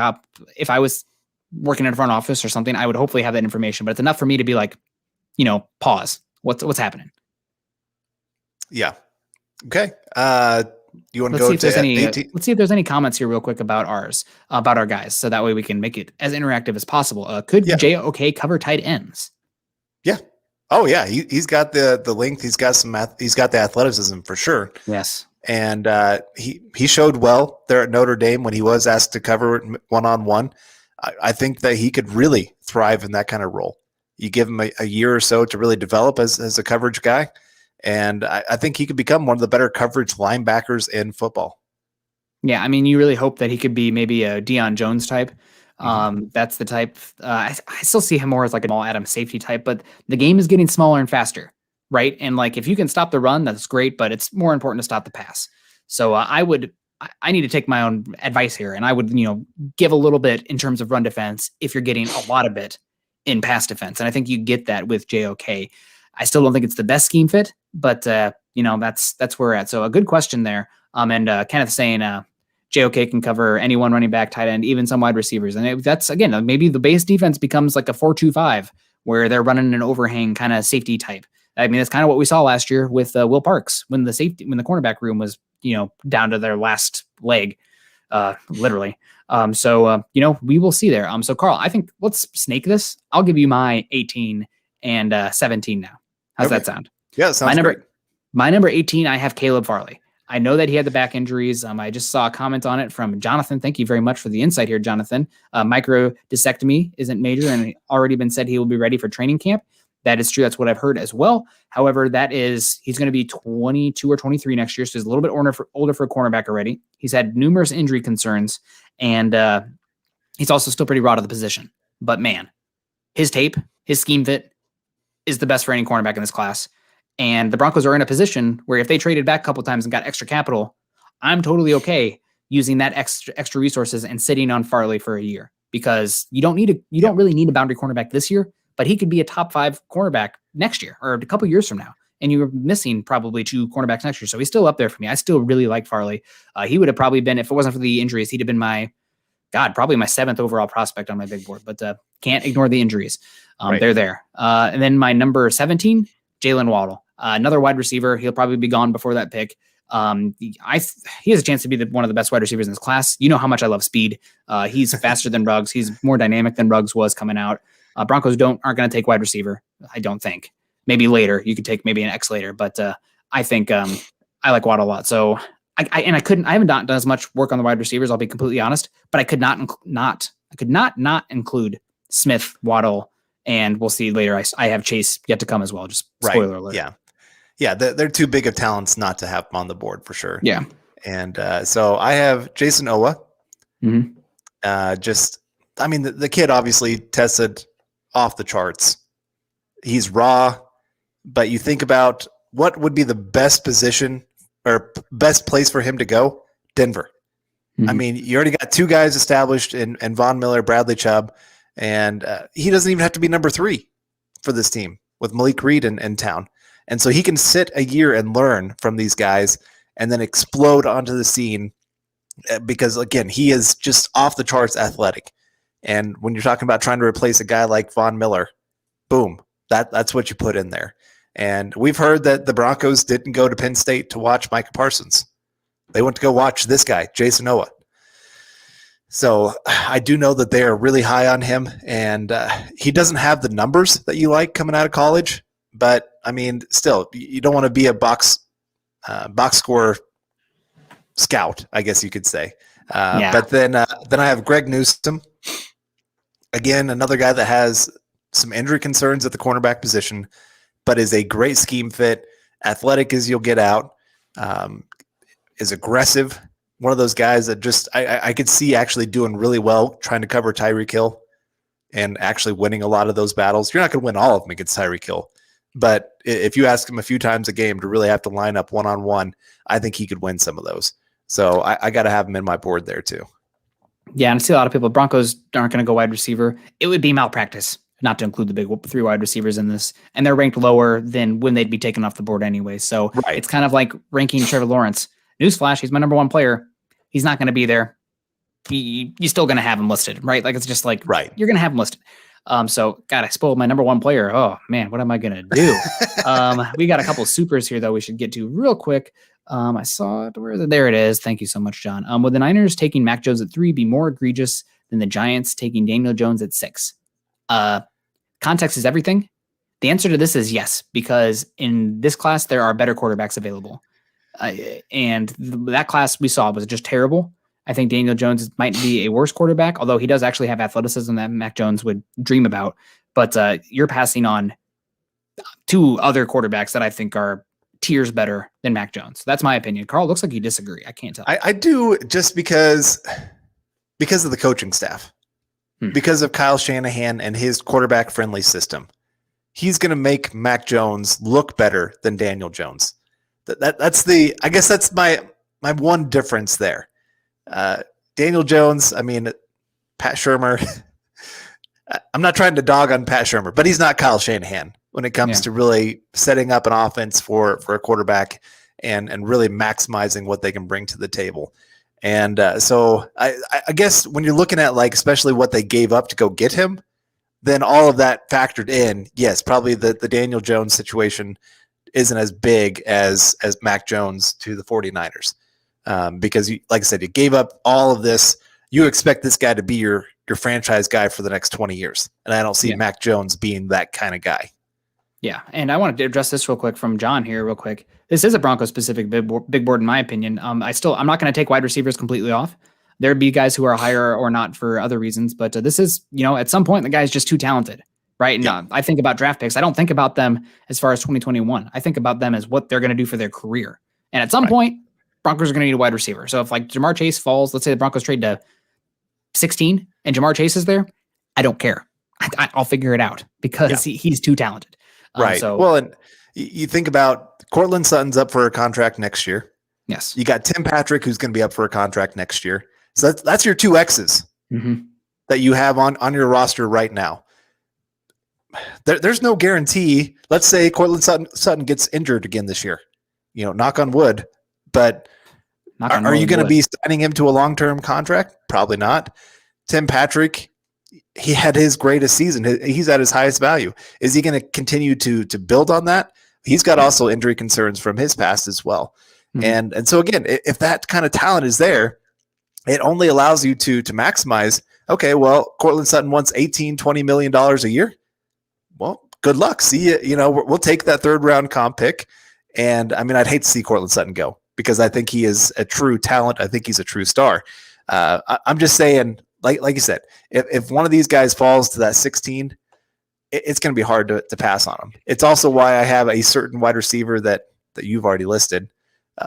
if I was working in a front office or something, I would hopefully have that information, but it's enough for me to be like, pause. What's happening? Yeah. Okay. You want to Let's go see if there's to any. 18? Let's see if there's any comments here, real quick, about our guys, so that way we can make it as interactive as possible. Could Yeah. JOK cover tight ends? Yeah. Oh yeah. He's got the length. He's got he's got the athleticism for sure. Yes. And he showed well there at Notre Dame when he was asked to cover it one-on-one. I think that he could really thrive in that kind of role. You give him a year or so to really develop as a coverage guy, and I think he could become one of the better coverage linebackers in football. Yeah, I mean, you really hope that he could be maybe a Deion Jones type. That's the type. I still see him more as like a small Adam safety type, but the game is getting smaller and faster, right? And like if you can stop the run, that's great, but it's more important to stop the pass. So I need to take my own advice here, and I would give a little bit in terms of run defense if you're getting a lot of it in pass defense, and I think you get that with JOK. I still don't think it's the best scheme fit, but that's where we're at. So a good question there. And Kenneth saying JOK can cover anyone, running back, tight end, even some wide receivers. And that's, again, maybe the base defense becomes like a 4-2-5 where they're running an overhang kind of safety type. I mean, that's kind of what we saw last year with Will Parks when the cornerback room was, down to their last leg, literally. We will see there. So Carl, I think let's snake this. I'll give you my 18 and 17 now. How's that sound? Yeah, sounds great. My number 18, I have Caleb Farley. I know that he had the back injuries. I just saw a comment on it from Jonathan. Thank you very much for the insight here, Jonathan. Microdiscectomy isn't major and already been said he will be ready for training camp. That is true. That's what I've heard as well. However, he's going to be 22 or 23 next year, so he's a little bit older for a cornerback already. He's had numerous injury concerns, and he's also still pretty raw to the position. But man, his tape, his scheme fit is the best for any cornerback in this class. And the Broncos are in a position where if they traded back a couple times and got extra capital, I'm totally okay using that extra resources and sitting on Farley for a year, because you don't really need a boundary cornerback this year, but he could be a top 5 cornerback next year or a couple years from now. And you're missing probably 2 cornerbacks next year. So he's still up there for me. I still really like Farley. He would have probably been, if it wasn't for the injuries, he'd have been probably my 7th overall prospect on my big board, but can't ignore the injuries. Right. They're there. And then my number 17, Jalen Waddle. Another wide receiver. He'll probably be gone before that pick. He has a chance to be one of the best wide receivers in this class. You know how much I love speed. He's faster than Ruggs. He's more dynamic than Ruggs was coming out. Broncos aren't going to take wide receiver. I don't think. Maybe later. You could take maybe an X later, but I think I like Waddle a lot. So I haven't done as much work on the wide receivers. I'll be completely honest, but I could not include Smith, Waddle, and we'll see later. I have Chase yet to come as well. Just spoiler alert. Yeah, they're too big of talents not to have them on the board for sure. Yeah. And so I have Jason Owa. Mm-hmm. The kid obviously tested off the charts. He's raw, but you think about what would be the best position or best place for him to go? Denver. Mm-hmm. You already got 2 guys established in Von Miller, Bradley Chubb, and he doesn't even have to be number 3 for this team with Malik Reed in town. And so he can sit a year and learn from these guys and then explode onto the scene because, again, he is just off the charts athletic. And when you're talking about trying to replace a guy like Von Miller, boom, that's what you put in there. And we've heard that the Broncos didn't go to Penn State to watch Micah Parsons. They went to go watch this guy, Jason Owa. So I do know that they are really high on him, and he doesn't have the numbers that you like coming out of college. But still, you don't want to be a box score scout, I guess you could say. But then I have Greg Newsome. Again, another guy that has some injury concerns at the cornerback position, but is a great scheme fit, athletic as you'll get out, is aggressive. One of those guys that just I could see actually doing really well trying to cover Tyreek Hill and actually winning a lot of those battles. You're not going to win all of them against Tyreek Hill. But if you ask him a few times a game to really have to line up one-on-one, I think he could win some of those. So I got to have him in my board there too. Yeah, and I see a lot of people, Broncos aren't going to go wide receiver. It would be malpractice not to include the big 3 wide receivers in this. And they're ranked lower than when they'd be taken off the board anyway. So It's kind of like ranking Trevor Lawrence. Newsflash, he's my number 1 player. He's not going to be there. you're still going to have him listed, right? Like, it's just like, Right. you're going to have him listed. So God, I spoiled my number one player. Oh man, what am I going to do? We got a couple supers here though we should get to real quick. I saw it. There it is. Thank you so much, John. Would the Niners taking Mac Jones at 3 be more egregious than the Giants taking Daniel Jones at 6? Context is everything. The answer to this is yes, because in this class, there are better quarterbacks available. And that class we saw was just terrible. I think Daniel Jones might be a worse quarterback, although he does actually have athleticism that Mac Jones would dream about. But you're passing on 2 other quarterbacks that I think are tiers better than Mac Jones. That's my opinion. Carl, looks like you disagree. I can't tell. I do, just because of the coaching staff, because of Kyle Shanahan and his quarterback-friendly system. He's going to make Mac Jones look better than Daniel Jones. That's my one difference there. Daniel Jones, I mean, Pat Shurmur, I'm not trying to dog on Pat Shurmur, but he's not Kyle Shanahan when it comes to really setting up an offense for a quarterback and really maximizing what they can bring to the table. And so I guess when you're looking at, like, especially what they gave up to go get him, then all of that factored in, yes, probably the Daniel Jones situation isn't as big as Mac Jones to the 49ers. Because, like I said, you gave up all of this. You expect this guy to be your franchise guy for the next 20 years. And I don't see Mac Jones being that kind of guy. Yeah, and I wanted to address this real quick from John here real quick. This is a Broncos-specific big board in my opinion. I'm not going to take wide receivers completely off. There'd be guys who are higher or not for other reasons, but this is, at some point, the guy's just too talented, right? And I think about draft picks. I don't think about them as far as 2021. I think about them as what they're going to do for their career. And at some point, Broncos are going to need a wide receiver. So if, like, Jamar Chase falls, let's say the Broncos trade to 16 and Jamar Chase is there, I don't care. I'll figure it out because he's too talented. Right. Well, and you think about Cortland Sutton's up for a contract next year. Yes. You got Tim Patrick, who's going to be up for a contract next year. So that's your 2 X's that you have on your roster right now. There's no guarantee. Let's say Cortland Sutton gets injured again this year. Knock on wood. But are you going to be signing him to a long-term contract? Probably not. Tim Patrick, he had his greatest season. He's at his highest value. Is he going to continue to build on that? He's got also injury concerns from his past as well. And so again, if that kind of talent is there, it only allows you to maximize. Okay, well, Cortland Sutton wants $18-20 million a year. Well, good luck. See you. We'll take that 3rd round comp pick. And I mean, I'd hate to see Cortland Sutton go because I think he is a true talent. I think he's a true star. I'm just saying, like you said, if one of these guys falls to that 16, it's going to be hard to pass on him. It's also why I have a certain wide receiver that you've already listed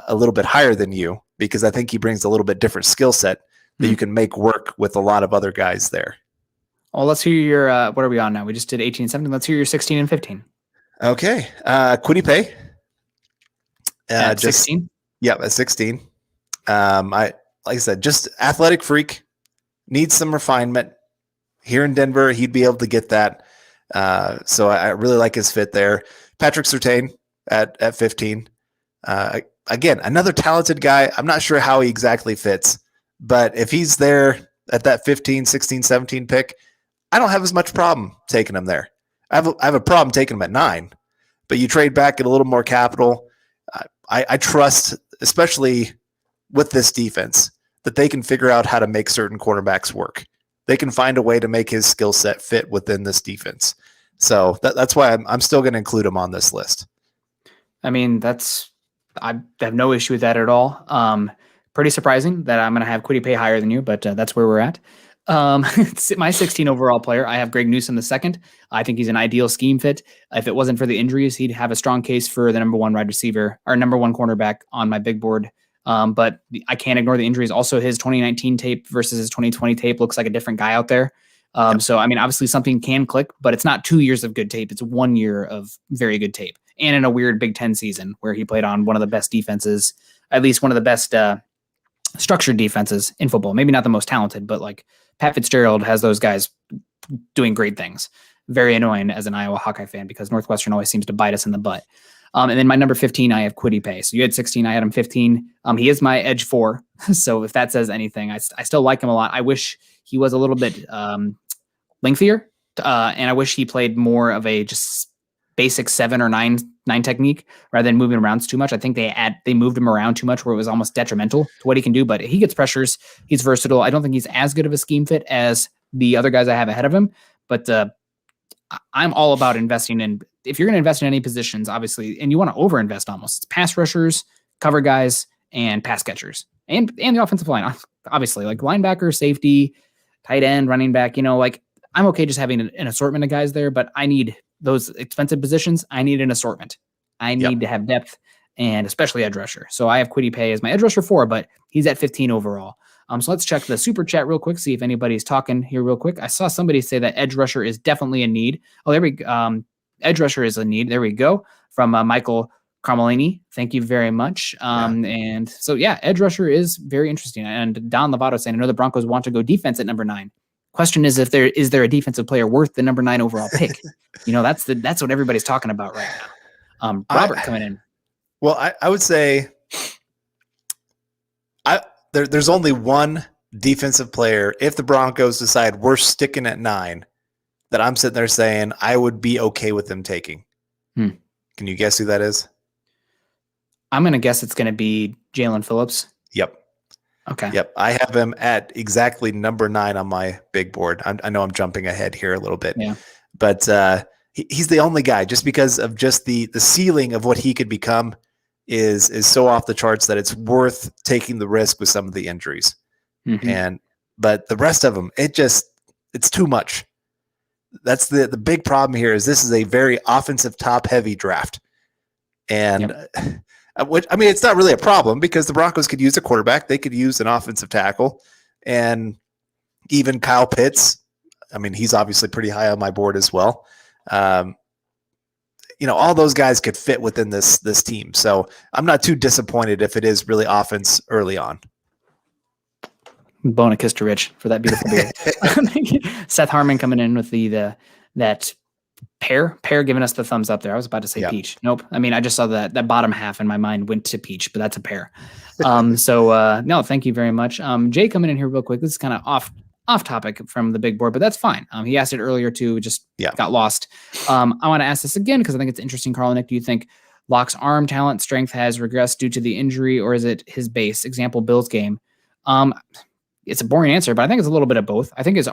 a little bit higher than you, because I think he brings a little bit different skill set that you can make work with a lot of other guys there. Well, let's hear your, what are we on now? We just did 18 and 17. Let's hear your 16 and 15. Okay. Kwity Paye. At 16? Yeah, at 16. Like I said, just athletic freak, needs some refinement. Here in Denver, he'd be able to get that. So I really like his fit there. Patrick Surtain at 15. Again, another talented guy. I'm not sure how he exactly fits, but if he's there at that 15, 16, 17 pick, I don't have as much problem taking him there. I have a problem taking him at 9, but you trade back at a little more capital. I trust, especially with this defense, that they can figure out how to make certain quarterbacks work. They can find a way to make his skill set fit within this defense. So that's why I'm still going to include him on this list. I mean, I have no issue with that at all. Pretty surprising that I'm going to have Kwity Paye higher than you, but that's where we're at. My 16 overall player, I have Greg Newsome II. I think he's an ideal scheme fit. If it wasn't for the injuries, he'd have a strong case for the number 1 wide receiver or number 1 cornerback on my big board. But I can't ignore the injuries. Also, his 2019 tape versus his 2020 tape looks like a different guy out there. So, I mean, obviously something can click, but it's not 2 years of good tape. It's 1 year of very good tape. And in a weird Big Ten season where he played on one of the best defenses, at least one of the best structured defenses in football. Maybe not the most talented, but like Pat Fitzgerald has those guys doing great things. Very annoying as an Iowa Hawkeye fan because Northwestern always seems to bite us in the butt. And then my number 15, I have Kwity Paye. So you had 16, I had him 15. He is my edge 4. So if that says anything, I still like him a lot. I wish he was a little bit lengthier, and I wish he played more of a just basic 7 or 9 technique rather than moving around too much. I think they moved him around too much where it was almost detrimental to what he can do, but he gets pressures. He's versatile. I don't think he's as good of a scheme fit as the other guys I have ahead of him, but I'm all about investing in, if you're going to invest in any positions, obviously, and you want to overinvest almost, it's pass rushers, cover guys, and pass catchers, and the offensive line, obviously, like linebacker, safety, tight end, running back, like I'm okay just having an assortment of guys there, but I need those expensive positions. I need an assortment. I need to have depth, and especially edge rusher. So I have Kwity Paye as my edge rusher 4, but he's at 15 overall. So let's check the super chat real quick, see if anybody's talking here real quick. I saw somebody say that edge rusher is definitely a need. Oh, there we go. Edge rusher is a need. There we go. From Michael Carmelini. Thank you very much. And so, edge rusher is very interesting. And Don Lovato saying, I know the Broncos want to go defense at number 9. Question is, is there a defensive player worth the number 9 overall pick? That's what everybody's talking about right now. Robert coming in. Well, I would say there's only one defensive player, if the Broncos decide we're sticking at 9, that I'm sitting there saying I would be okay with them taking. Can you guess who that is? I'm going to guess it's going to be Jalen Phillips. Yep. Okay. Yep. I have him at exactly number 9 on my big board. I know I'm jumping ahead here a little bit, but he's the only guy, just because of just the ceiling of what he could become is so off the charts that it's worth taking the risk with some of the injuries. But the rest of them, it's too much. That's the big problem here. Is this is a very offensive top heavy draft, and it's not really a problem because the Broncos could use a quarterback, they could use an offensive tackle, and even Kyle Pitts. I mean, he's obviously pretty high on my board as well. All those guys could fit within this team. So I'm not too disappointed if it is really offense early on. Bone a kiss to Rich for that beautiful beard. Seth Harmon coming in with that pear giving us the thumbs up there. I was about to say peach. Nope. I mean, I just saw that bottom half in my mind went to peach, but that's a pear. No, thank you very much. Jay coming in here real quick. This is kind of off topic from the big board, but that's fine. He asked it earlier too, just got lost. I want to ask this again because I think it's interesting. Carl and Nick, do you think Locke's arm talent strength has regressed due to the injury, or is it his base? Example, Bill's game. It's a boring answer, but I think it's a little bit of both. I think his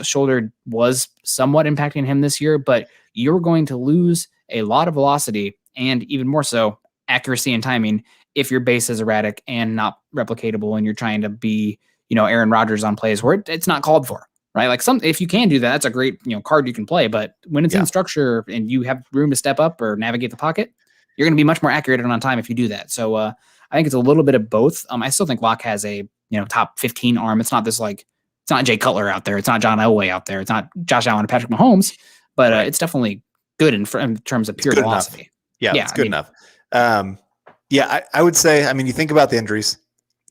shoulder was somewhat impacting him this year, but you're going to lose a lot of velocity and even more so accuracy and timing if your base is erratic and not replicatable and you're trying to be, Aaron Rodgers on plays where it's not called for, right? Like if you can do that, that's a great, card you can play, but when it's in structure and you have room to step up or navigate the pocket, you're going to be much more accurate and on time if you do that. So I think it's a little bit of both. I still think Locke has a, top 15 arm. It's not this it's not Jay Cutler out there. It's not John Elway out there. It's not Josh Allen and Patrick Mahomes, but it's definitely good in terms of pure velocity. Enough. It's good enough. I would say, you think about the injuries,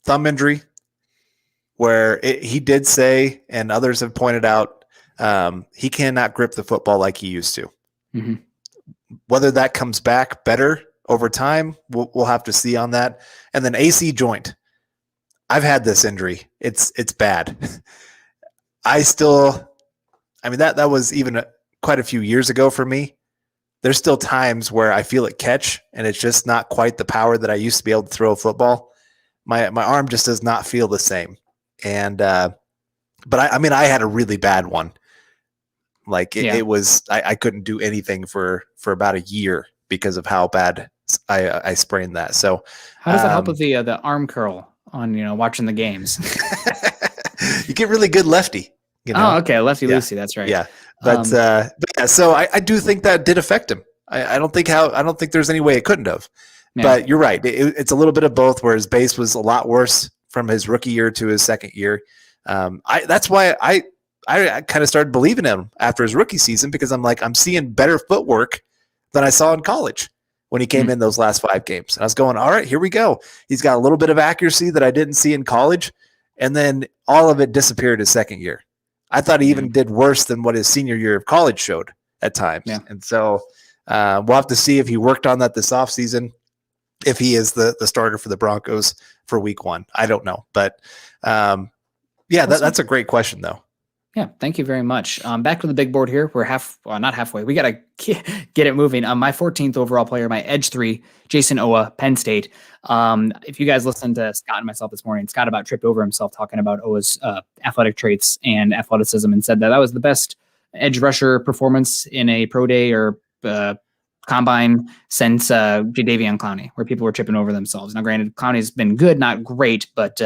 thumb injury, where he did say, and others have pointed out, he cannot grip the football like he used to. Mm-hmm. Whether that comes back better over time, we'll have to see on that. And then AC joint. I've had this injury. It's bad. That was even quite a few years ago for me. There's still times where I feel it catch and it's just not quite the power that I used to be able to throw a football. My arm just does not feel the same. And, but I had a really bad one. It was, I couldn't do anything for about a year because of how bad I sprained that. So how does that help with the arm curl on, watching the games? You get really good lefty. Oh, okay. Lefty loosey. That's right. Yeah. But so I do think that did affect him. I don't think there's any way it couldn't have, but you're right. It's a little bit of both, where his base was a lot worse from his rookie year to his second year. That's why I kind of started believing him after his rookie season, because I'm seeing better footwork than I saw in college when he came in those last 5 games. And I was going, all right, here we go. He's got a little bit of accuracy that I didn't see in college. And then all of it disappeared his second year. I thought he even did worse than what his senior year of college showed at times. Yeah. And so We'll have to see if he worked on that this offseason, if he is the starter for the Broncos for week 1. I don't know. But that's a great question, though. Yeah, thank you very much. Back to the big board here. We're not halfway. We got to get it moving. My 14th overall player, my edge 3, Jason Owa, Penn State. If you guys listened to Scott and myself this morning, Scott about tripped over himself talking about Owa's athletic traits and athleticism and said that was the best edge rusher performance in a pro day or combine since Jadeveon Clowney, where people were tripping over themselves. Now, granted, Clowney's been good, not great, but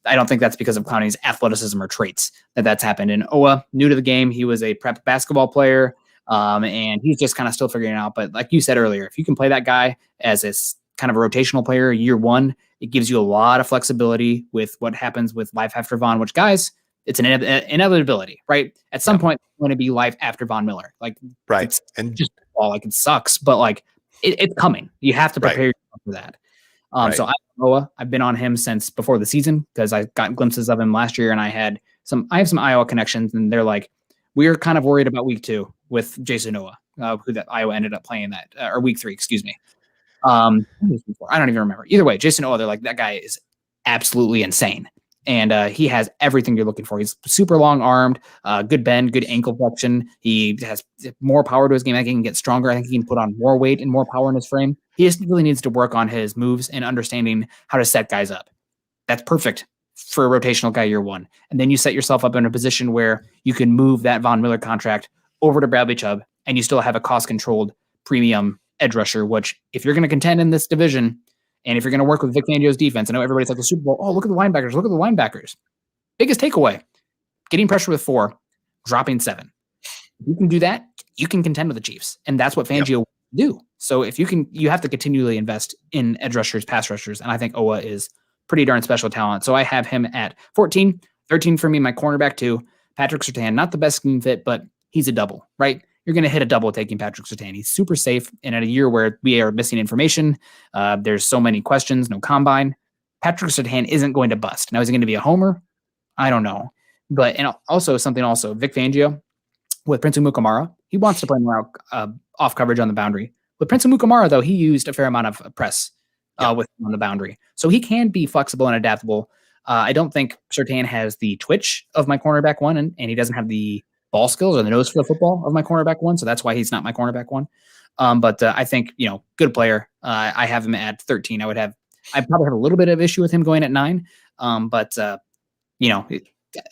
I don't think that's because of Clowney's athleticism or traits that's happened. And Owa, new to the game, he was a prep basketball player, and he's just kind of still figuring it out. But like you said earlier, if you can play that guy as a kind of a rotational player year 1, it gives you a lot of flexibility with what happens with life after Von, which, guys, it's an inevitability, right? At some point, it's going to be life after Von Miller. Like, right. It's and just like it sucks, but like it's coming. You have to prepare yourself for that. So I've been on him since before the season because I got glimpses of him last year, and I have some Iowa connections, and they're like, we're kind of worried about week 2 with Jason Owa, who that Iowa ended up playing that, or week 3, excuse me. I don't even remember. Either way, Jason Owa, they're like, that guy is absolutely insane. And he has everything you're looking for. He's super long armed, good bend, good ankle flexion. He has more power to his game. I think he can get stronger. I think he can put on more weight and more power in his frame. He just really needs to work on his moves and understanding how to set guys up. That's perfect for a rotational guy year 1. And then you set yourself up in a position where you can move that Von Miller contract over to Bradley Chubb, and you still have a cost-controlled premium edge rusher, which if you're going to contend in this division, and if you're going to work with Vic Fangio's defense, I know everybody's like the Super Bowl. Oh, look at the linebackers. Look at the linebackers. Biggest takeaway, getting pressure with 4, dropping 7. If you can do that, you can contend with the Chiefs. And that's what Fangio do. So if you have to continually invest in edge rushers, pass rushers. And I think Owa is pretty darn special talent. So I have him at 14, 13 for me, my cornerback 2, Patrick Surtain, not the best scheme fit, but he's a double, right? You're going to hit a double taking Patrick Surtain. He's super safe. And at a year where we are missing information, there's so many questions, no combine, Patrick Surtain isn't going to bust. Now, is he going to be a homer? I don't know. But, and also Vic Fangio with Prince Umukamara, he wants to play more off coverage on the boundary. With Prince Umukamara, though, he used a fair amount of press with him on the boundary. So he can be flexible and adaptable. I don't think Surtain has the twitch of my cornerback 1, and he doesnn't have the ball skills or the nose for the football of my cornerback 1. So that's why he's not my cornerback 1. But I think, good player. I have him at 13. I probably have a little bit of issue with him going at 9. But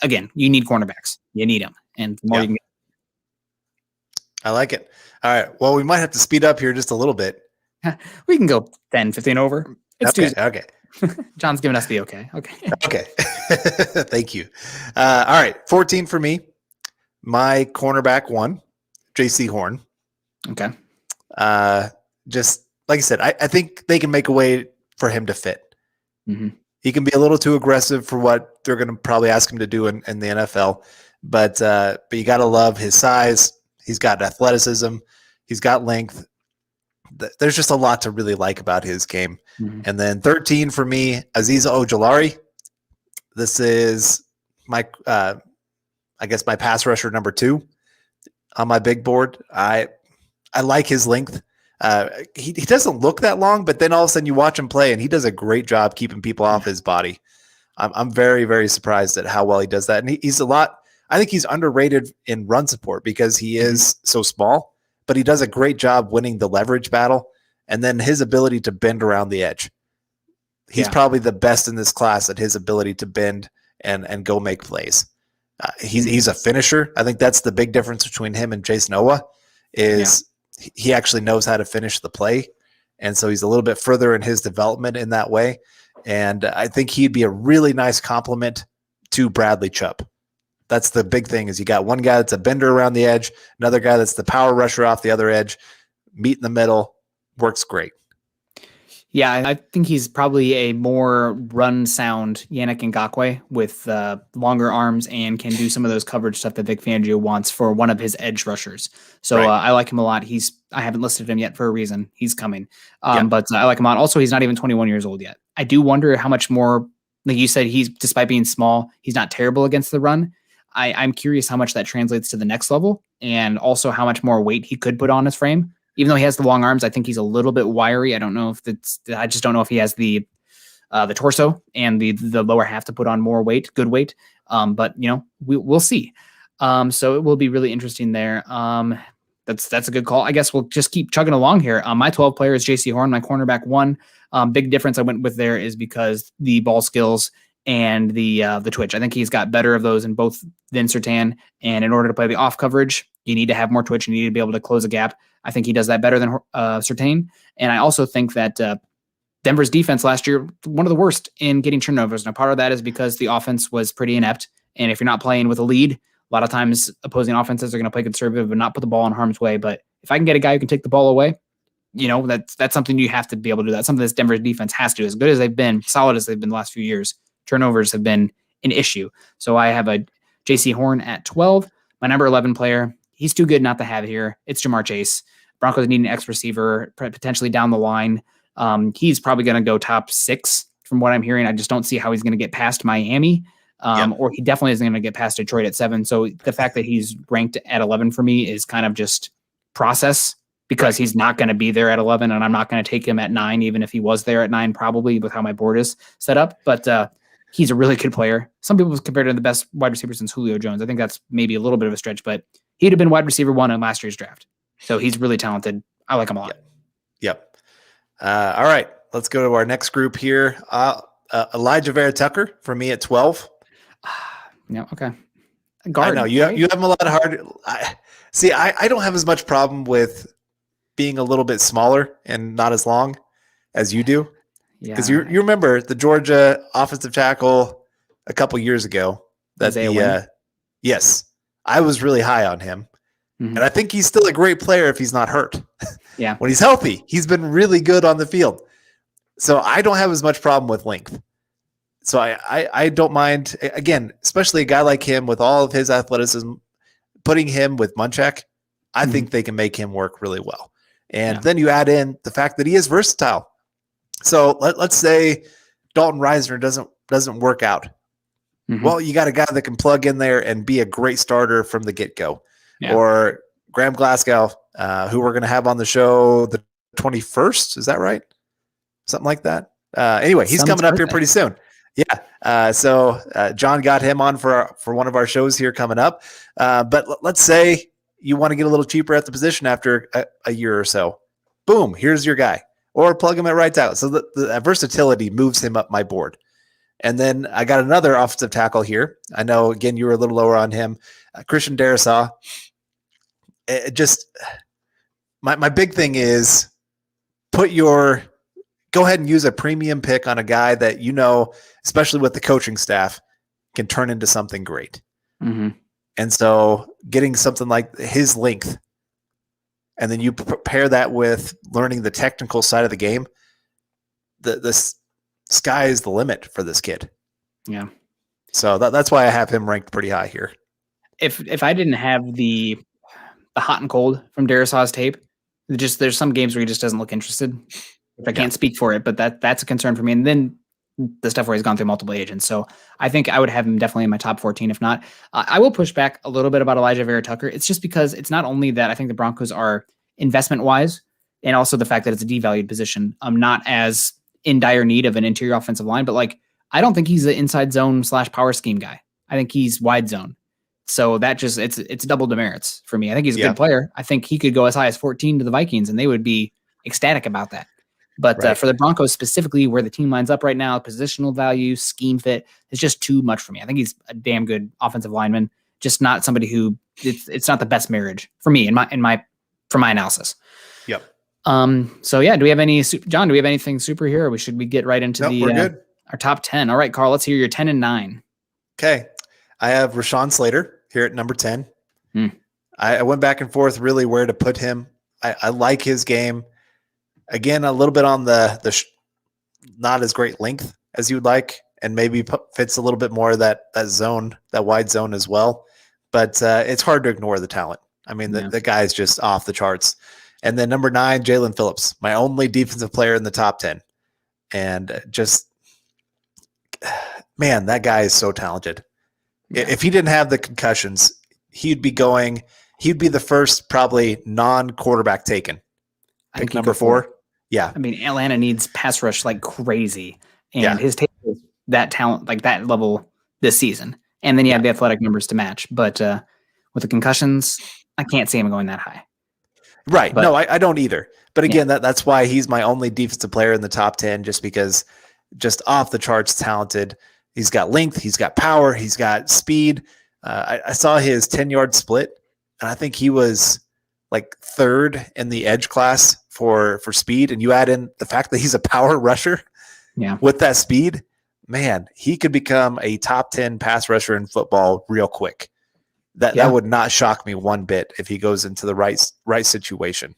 again, you need cornerbacks. You need them. And the more you can get. I like it. All right. Well, we might have to speed up here just a little bit. We can go 10, 15 over. It's okay. Tuesday. Okay. John's giving us the okay. Okay. Okay. Thank you. All right. 14 for me. My cornerback 1, J.C. Horn. Okay. Just like I said, I think they can make a way for him to fit. Mm-hmm. He can be a little too aggressive for what they're going to probably ask him to do in the NFL. But you got to love his size. He's got athleticism. He's got length. There's just a lot to really like about his game. Mm-hmm. And then 13 for me, Azeez Ojulari. This is my my pass rusher number 2 on my big board. I like his length. He doesn't look that long, but then all of a sudden you watch him play, and he does a great job keeping people off his body. I'm very, very surprised at how well he does that. And he's I think he's underrated in run support because he is so small, but he does a great job winning the leverage battle. And then his ability to bend around the edge. He's probably the best in this class at his ability to bend and go make plays. He's a finisher. I think that's the big difference between him and Jason Owa is he actually knows how to finish the play. And so he's a little bit further in his development in that way. And I think he'd be a really nice complement to Bradley Chubb. That's the big thing is you got one guy that's a bender around the edge, another guy that's the power rusher off the other edge, meet in the middle, works great. Yeah, I think he's probably a more run sound Yannick Ngakoue with longer arms and can do some of those coverage stuff that Vic Fangio wants for one of his edge rushers. So I like him a lot. I haven't listed him yet for a reason. He's coming. But I like him a lot. Also, he's not even 21 years old yet. I do wonder how much more, like you said, despite being small, he's not terrible against the run. I'm curious how much that translates to the next level and also how much more weight he could put on his frame. Even though he has the long arms, I think he's a little bit wiry. I just don't know if he has the torso and the lower half to put on more weight, good weight. But we'll see. So it will be really interesting there. That's a good call. I guess we'll just keep chugging along here. My 12 player is JC Horn, my cornerback 1. Big difference I went with there is because the ball skills and the twitch. I think he's got better of those in both than Surtain. And in order to play the off coverage, you need to have more twitch. You need to be able to close a gap. I think he does that better than Surtain. And I also think that Denver's defense last year, one of the worst in getting turnovers. Now, part of that is because the offense was pretty inept. And if you're not playing with a lead, a lot of times opposing offenses are going to play conservative and not put the ball in harm's way. But if I can get a guy who can take the ball away, that's something you have to be able to do. That's something this Denver's defense has to do. As good as they've been, solid as they've been the last few years, turnovers have been an issue. So I have a JC Horn at 12. My number 11 player, he's too good not to have here. It's Jamar Chase. Broncos need an X receiver, potentially down the line. He's probably going to go top 6 from what I'm hearing. I just don't see how he's going to get past Miami. Or he definitely isn't going to get past Detroit at 7. So the fact that he's ranked at 11 for me is kind of just process, because he's not going to be there at 11, and I'm not going to take him at 9, even if he was there at 9, probably with how my board is set up. But he's a really good player. Some people compared to the best wide receiver since Julio Jones. I think that's maybe a little bit of a stretch, but he'd have been wide receiver 1 in last year's draft. So he's really talented. I like him a lot. Yep. All right, let's go to our next group here. Elijah Vera Tucker for me at 12. Yeah. Okay. Guard, I know you have him a lot hard. I don't have as much problem with being a little bit smaller and not as long as you do. Yeah. Because you remember the Georgia offensive tackle a couple years ago. Yes, I was really high on him. Mm-hmm. And I think he's still a great player if he's not hurt. Yeah. When he's healthy, he's been really good on the field. So I don't have as much problem with length. So I don't mind, again, especially a guy like him with all of his athleticism, putting him with Munchak, I think they can make him work really well. And then you add in the fact that he is versatile. So let's say Dalton Reisner doesn't work out. Mm-hmm. Well, you got a guy that can plug in there and be a great starter from the get-go. Yeah. Or Graham Glasgow, who we're going to have on the show the 21st. Is that right? Something like that. Anyway, he's coming up here pretty soon. Yeah. So John got him on for one of our shows here coming up. But let's say you want to get a little cheaper at the position after a year or so. Boom, here's your guy. Or plug him at right tackle. So the versatility moves him up my board. And then I got another offensive tackle here. I know, again, you were a little lower on him. Christian Darrisaw. My big thing is go ahead and use a premium pick on a guy that, especially with the coaching staff, can turn into something great. Mm-hmm. And so getting something like his length, and then you pair that with learning the technical side of the game, the sky is the limit for this kid. Yeah. So that's why I have him ranked pretty high here. If I didn't have the hot and cold from Darrisaw's tape, there's some games where he just doesn't look interested. I can't speak for it, but that's a concern for me. And then the stuff where he's gone through multiple agents. So I think I would have him definitely in my top 14. If not, I will push back a little bit about Elijah Vera Tucker. It's just because it's not only that I think the Broncos are investment wise, and also the fact that it's a devalued position. I'm not as in dire need of an interior offensive line, but I don't think he's the inside zone / power scheme guy. I think he's wide zone. So that just, it's double demerits for me. I think he's a good player. I think he could go as high as 14 to the Vikings and they would be ecstatic about that. But for the Broncos specifically, where the team lines up right now, positional value, scheme fit, it's just too much for me. I think he's a damn good offensive lineman, just not somebody who it's not the best marriage for me for my analysis. Yep. So yeah, do we have anything super here, or should we get right into we're good. Our top 10? All right, Carl, let's hear your 10 and 9. Okay. I have Rashawn Slater here at number 10. I went back and forth really where to put him. I like his game. Again, a little bit on the not as great length as you would like, and maybe fits a little bit more of that zone, that wide zone as well. But it's hard to ignore the talent. I mean, the guy is just off the charts. And then number 9, Jalen Phillips, my only defensive player in the top 10. And just, man, that guy is so talented. Yeah. If he didn't have the concussions, he'd be the first probably non-quarterback taken I think number four. Yeah. I mean, Atlanta needs pass rush like crazy, and Yeah. his table is that talent, like that level this season. And then you have the athletic numbers to match. But with the concussions, I can't see him going that high. Right. But, No, I don't either. But again, that's why he's my only defensive player in the top 10, just because just off the charts talented. He's got length, he's got power, he's got speed. I saw his 10-yard split, and I think he was like third in the edge class for speed. And you add in the fact that he's a power rusher with that speed, man, he could become a top 10 pass rusher in football real quick. That would not shock me one bit if he goes into the right situation.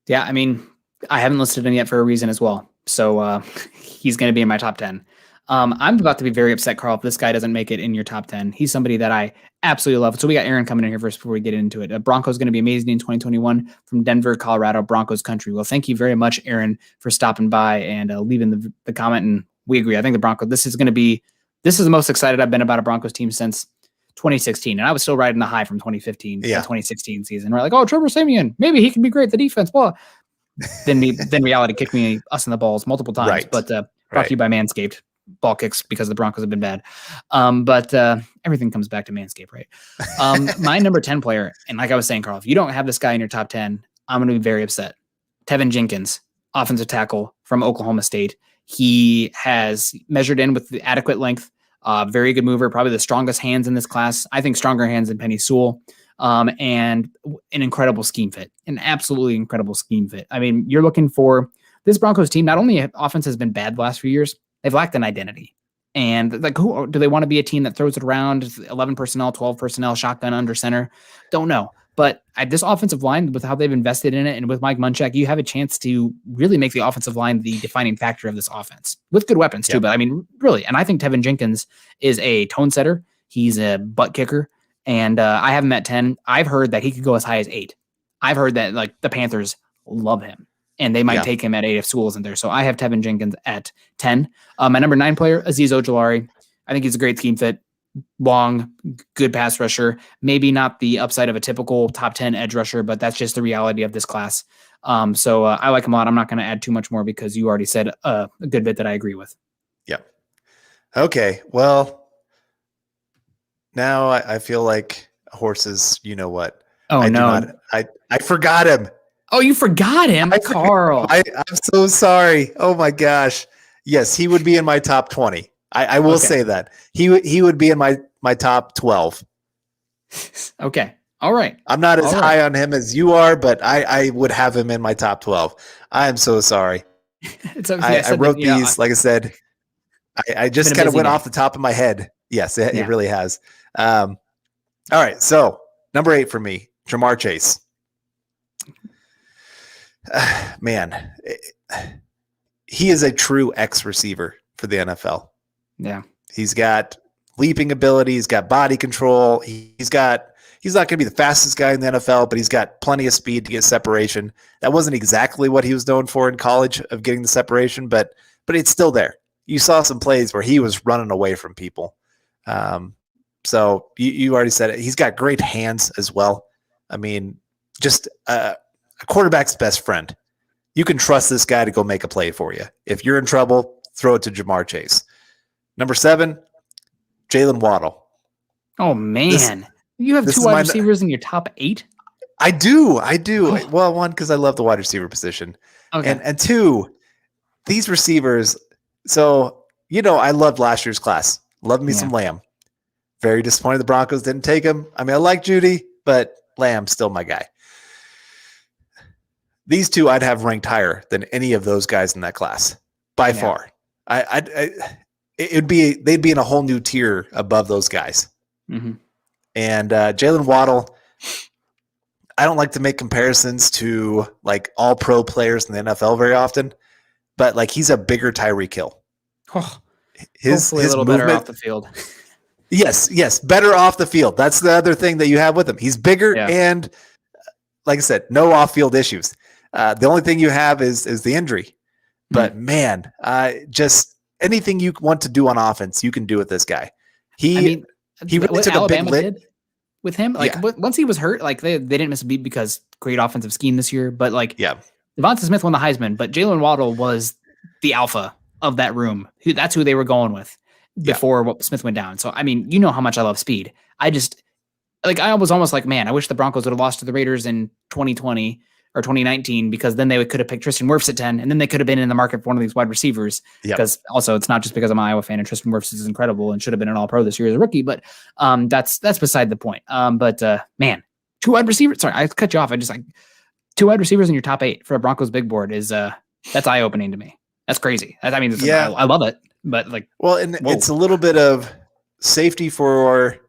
Yeah, I mean, I haven't listed him yet for a reason as well. So he's going to be in my top 10. I'm about to be very upset, Carl, if this guy doesn't make it in your top 10. He's somebody that I absolutely love. So we got Aaron coming in here first before we get into it. Broncos going to be amazing in 2021 from Denver, Colorado, Broncos country. Well, thank you very much, Aaron, for stopping by and leaving the comment. And we agree. I think the Broncos, this is the most excited I've been about a Broncos team since 2016. And I was still riding the high from 2015 to 2016 season. We're like, oh, Trevor Siemian, maybe he can be great. The defense, well, then reality kicked us in the balls multiple times. Right. But brought to you by Manscaped. Ball kicks because the Broncos have been bad. But everything comes back to Manscaped, right? My number 10 player, and like I was saying, Carl, if you don't have this guy in your top 10, I'm going to be very upset. Tevin Jenkins, offensive tackle from Oklahoma State. He has measured in with the adequate length, very good mover, probably the strongest hands in this class. I think stronger hands than Penny Sewell, and an incredible scheme fit, an absolutely incredible scheme fit. I mean, you're looking for this Broncos team. Not only offense has been bad the last few years, they've lacked an identity. And like, who do they want to be? A team that throws it around 11 personnel, 12 personnel, shotgun under center? Don't know. But this offensive line, with how they've invested in it, and with Mike Munchak, you have a chance to really make the offensive line the defining factor of this offense with good weapons too. But I mean, really, and I think Tevin Jenkins is a tone setter. He's a butt kicker, and I have him at 10. I've heard that he could go as high as 8. I've heard that like the Panthers love him, and they might take him at 8 if Sewell isn't there. So I have Tevin Jenkins at 10. My number 9 player, Azeez Ojulari. I think he's a great scheme fit. Long, good pass rusher. Maybe not the upside of a typical top 10 edge rusher, but that's just the reality of this class. So I like him a lot. I'm not going to add too much more because you already said a good bit that I agree with. Yeah. Okay. Well, now I feel like horses, you know what? Oh, I forgot him. Oh, you forgot him, Carl. I'm so sorry. Oh my gosh. Yes, he would be in my top 20. I will say that. He would be in my top 12. Okay. All right. I'm not as high on him as you are, but I would have him in my top 12. I am so sorry. I wrote these, like I said, I just kind of went off the top of my head. Yes, it really has. All right. So number 8 for me, Jamar Chase. Man, he is a true X receiver for the NFL. Yeah. He's got leaping ability. He's got body control. He's not going to be the fastest guy in the NFL, but he's got plenty of speed to get separation. That wasn't exactly what he was known for in college, of getting the separation, but it's still there. You saw some plays where he was running away from people. So you already said it. He's got great hands as well. I mean, just a quarterback's best friend. You can trust this guy to go make a play for you. If you're in trouble, throw it to Jamar Chase. Number 7, Jalen Waddle. Oh, man. You have 2 wide receivers in your top 8? I do. Oh. Well, 1, because I love the wide receiver position. Okay. And 2, these receivers. So, I loved last year's class. Loved me some Lamb. Very disappointed the Broncos didn't take him. I mean, I like Judy, but Lamb's still my guy. These 2 I'd have ranked higher than any of those guys in that class by far. They'd be in a whole new tier above those guys. Mm-hmm. And Jalen Waddle, I don't like to make comparisons to like all pro players in the NFL very often, but like he's a bigger Tyreek Hill. Oh, hopefully a little better off the field. Yes, better off the field. That's the other thing that you have with him. He's bigger and, like I said, no off-field issues. The only thing you have is the injury. But man, just anything you want to do on offense, you can do with this guy. He really took Alabama a big lick did with him. Like once he was hurt, like they didn't miss a beat because great offensive scheme this year. But like Devonta Smith won the Heisman, but Jalen Waddle was the alpha of that room. That's who they were going with before Smith went down. So, I mean, you know how much I love speed. I was almost like, man, I wish the Broncos would have lost to the Raiders in 2020 or 2019, because then they could have picked Tristan Wirfs at 10, and then they could have been in the market for one of these wide receivers. Because also, it's not just because I'm an Iowa fan and Tristan Wirfs is incredible and should have been an All-Pro this year as a rookie, but that's beside the point. Man, 2 wide receivers. Sorry, I cut you off. 2 wide receivers in your top 8 for a Broncos big board is that's eye-opening to me. That's crazy. I mean, I love it, but it's a little bit of safety for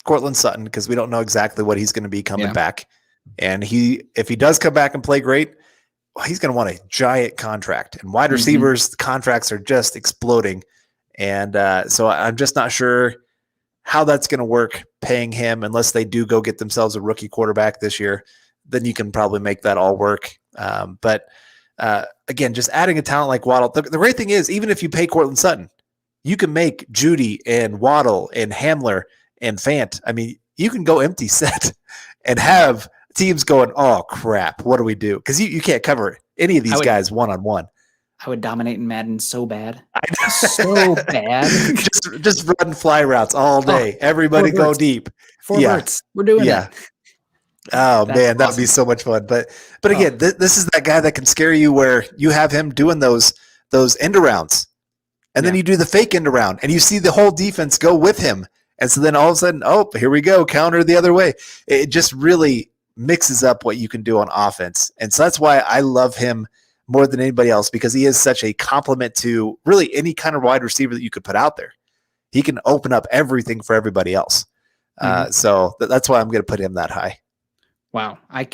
Cortland Sutton, because we don't know exactly what he's going to be coming back. And if he does come back and play great, he's going to want a giant contract, and wide receivers contracts are just exploding. And so I'm just not sure how that's going to work, paying him, unless they do go get themselves a rookie quarterback this year. Then you can probably make that all work. But again, just adding a talent like Waddle. The great thing is, even if you pay Cortland Sutton, you can make Judy and Waddle and Hamler and Fant. I mean, you can go empty set and have teams going, oh crap, what do we do? Because you can't cover any of these guys one-on-one. I would dominate in Madden so bad. So bad. just run fly routes all day. Everybody go deep. 4 verts. We're doing it. Oh man, that would be so much fun. But again, this is that guy that can scare you, where you have him doing those end arounds, and then you do the fake end around, and you see the whole defense go with him. And so then all of a sudden, oh, here we go, counter the other way. It just really mixes up what you can do on offense. And so that's why I love him more than anybody else, because he is such a complement to really any kind of wide receiver that you could put out there. He can open up everything for everybody else. So that's why I'm going to put him that high. Wow. I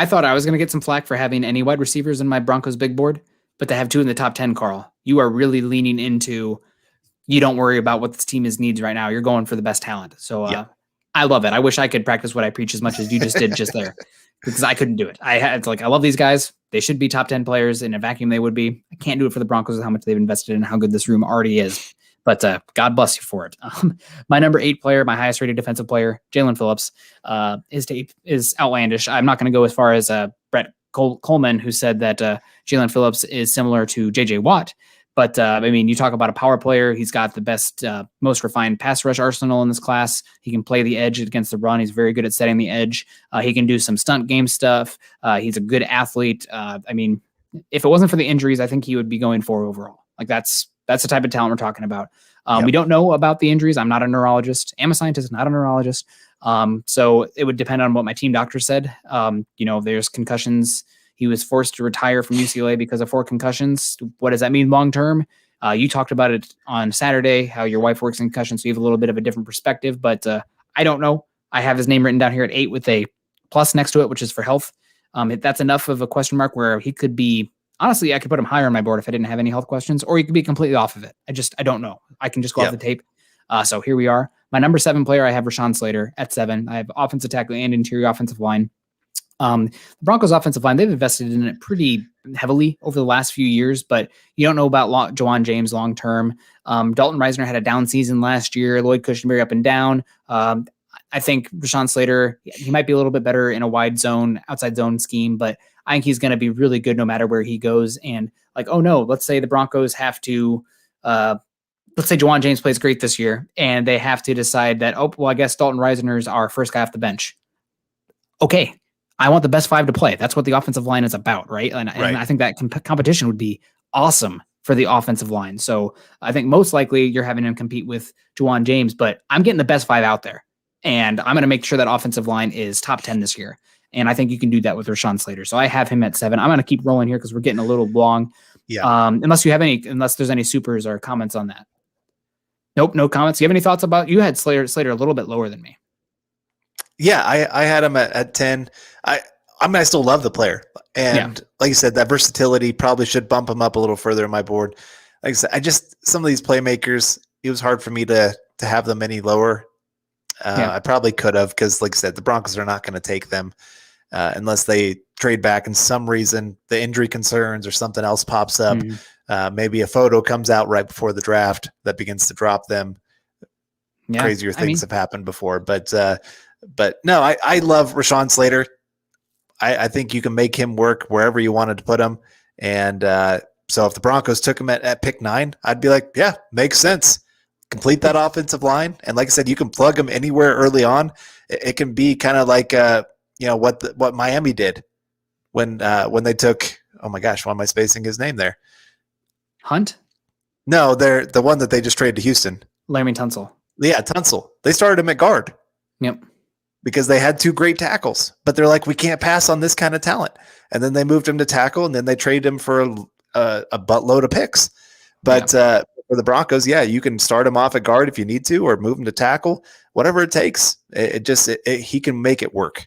thought I was going to get some flack for having any wide receivers in my Broncos big board, but to have 2 in the top 10, Carl, you are really leaning into, you don't worry about what this team needs right now. You're going for the best talent. So I love it. I wish I could practice what I preach as much as you just did just there, because I couldn't do it. I love these guys. They should be top 10 players. In a vacuum, they would be. I can't do it for the Broncos with how much they've invested in, how good this room already is. But God bless you for it. My number 8 player, my highest rated defensive player, Jalen Phillips. His tape is outlandish. I'm not going to go as far as Brett Coleman, who said that Jalen Phillips is similar to J.J. Watt. But, I mean, you talk about a power player. He's got the best, most refined pass rush arsenal in this class. He can play the edge against the run. He's very good at setting the edge. He can do some stunt game stuff. He's a good athlete. I mean, if it wasn't for the injuries, I think he would be going 4 overall. That's the type of talent we're talking about. We don't know about the injuries. I'm not a neurologist. I'm a scientist, not a neurologist. So it would depend on what my team doctor said. There's concussions. He was forced to retire from UCLA because of 4 concussions. What does that mean long-term? You talked about it on Saturday, how your wife works in concussions, so you have a little bit of a different perspective, but I don't know. I have his name written down here at 8 with a plus next to it, which is for health. That's enough of a question mark where he could be, honestly, I could put him higher on my board if I didn't have any health questions, or he could be completely off of it. I don't know. I can just go off the tape. So here we are. My number 7 player, I have Rashawn Slater at 7. I have offensive tackle and interior offensive line. The Broncos offensive line, they've invested in it pretty heavily over the last few years, but you don't know about Juwan James long-term. Dalton Reisner had a down season last year. Lloyd Cushenberry up and down. I think Rashawn Slater, he might be a little bit better in a wide zone, outside zone scheme, but I think he's going to be really good no matter where he goes. And let's say the Broncos have to, let's say Juwan James plays great this year and they have to decide that, I guess Dalton Reisner's our first guy off the bench. Okay. I want the best 5 to play. That's what the offensive line is about, right? And I think that competition would be awesome for the offensive line. So I think most likely you're having him compete with Juwan James, but I'm getting the best 5 out there. And I'm going to make sure that offensive line is top 10 this year. And I think you can do that with Rashawn Slater. So I have him at 7. I'm going to keep rolling here because we're getting a little long. Yeah. Unless there's any supers or comments on that. Nope, no comments. You have any thoughts about, you had Slater a little bit lower than me. Yeah, I had him at 10. I still love the player. And like you said, that versatility probably should bump him up a little further in my board. Like I said, some of these playmakers, it was hard for me to have them any lower. I probably could have, because like I said, the Broncos are not going to take them unless they trade back and some reason, the injury concerns or something else pops up. Maybe a photo comes out right before the draft that begins to drop them. Crazier things have happened before. But no, I love Rashawn Slater. I think you can make him work wherever you wanted to put him. And so if the Broncos took him at pick 9, I'd be like, yeah, makes sense. Complete that offensive line. And like I said, you can plug him anywhere early on. It can be kind of like, what Miami did when they took, oh my gosh, why am I spacing his name there? Hunt? No, they're the one that they just traded to Houston. Laremy Tunsil. Yeah, Tunsil. They started him at guard. Yep. Because they had 2 great tackles, but they're like, we can't pass on this kind of talent. And then they moved him to tackle, and then they traded him for a buttload of picks. But for the Broncos, yeah, you can start him off at guard if you need to, or move him to tackle, whatever it takes. He can make it work.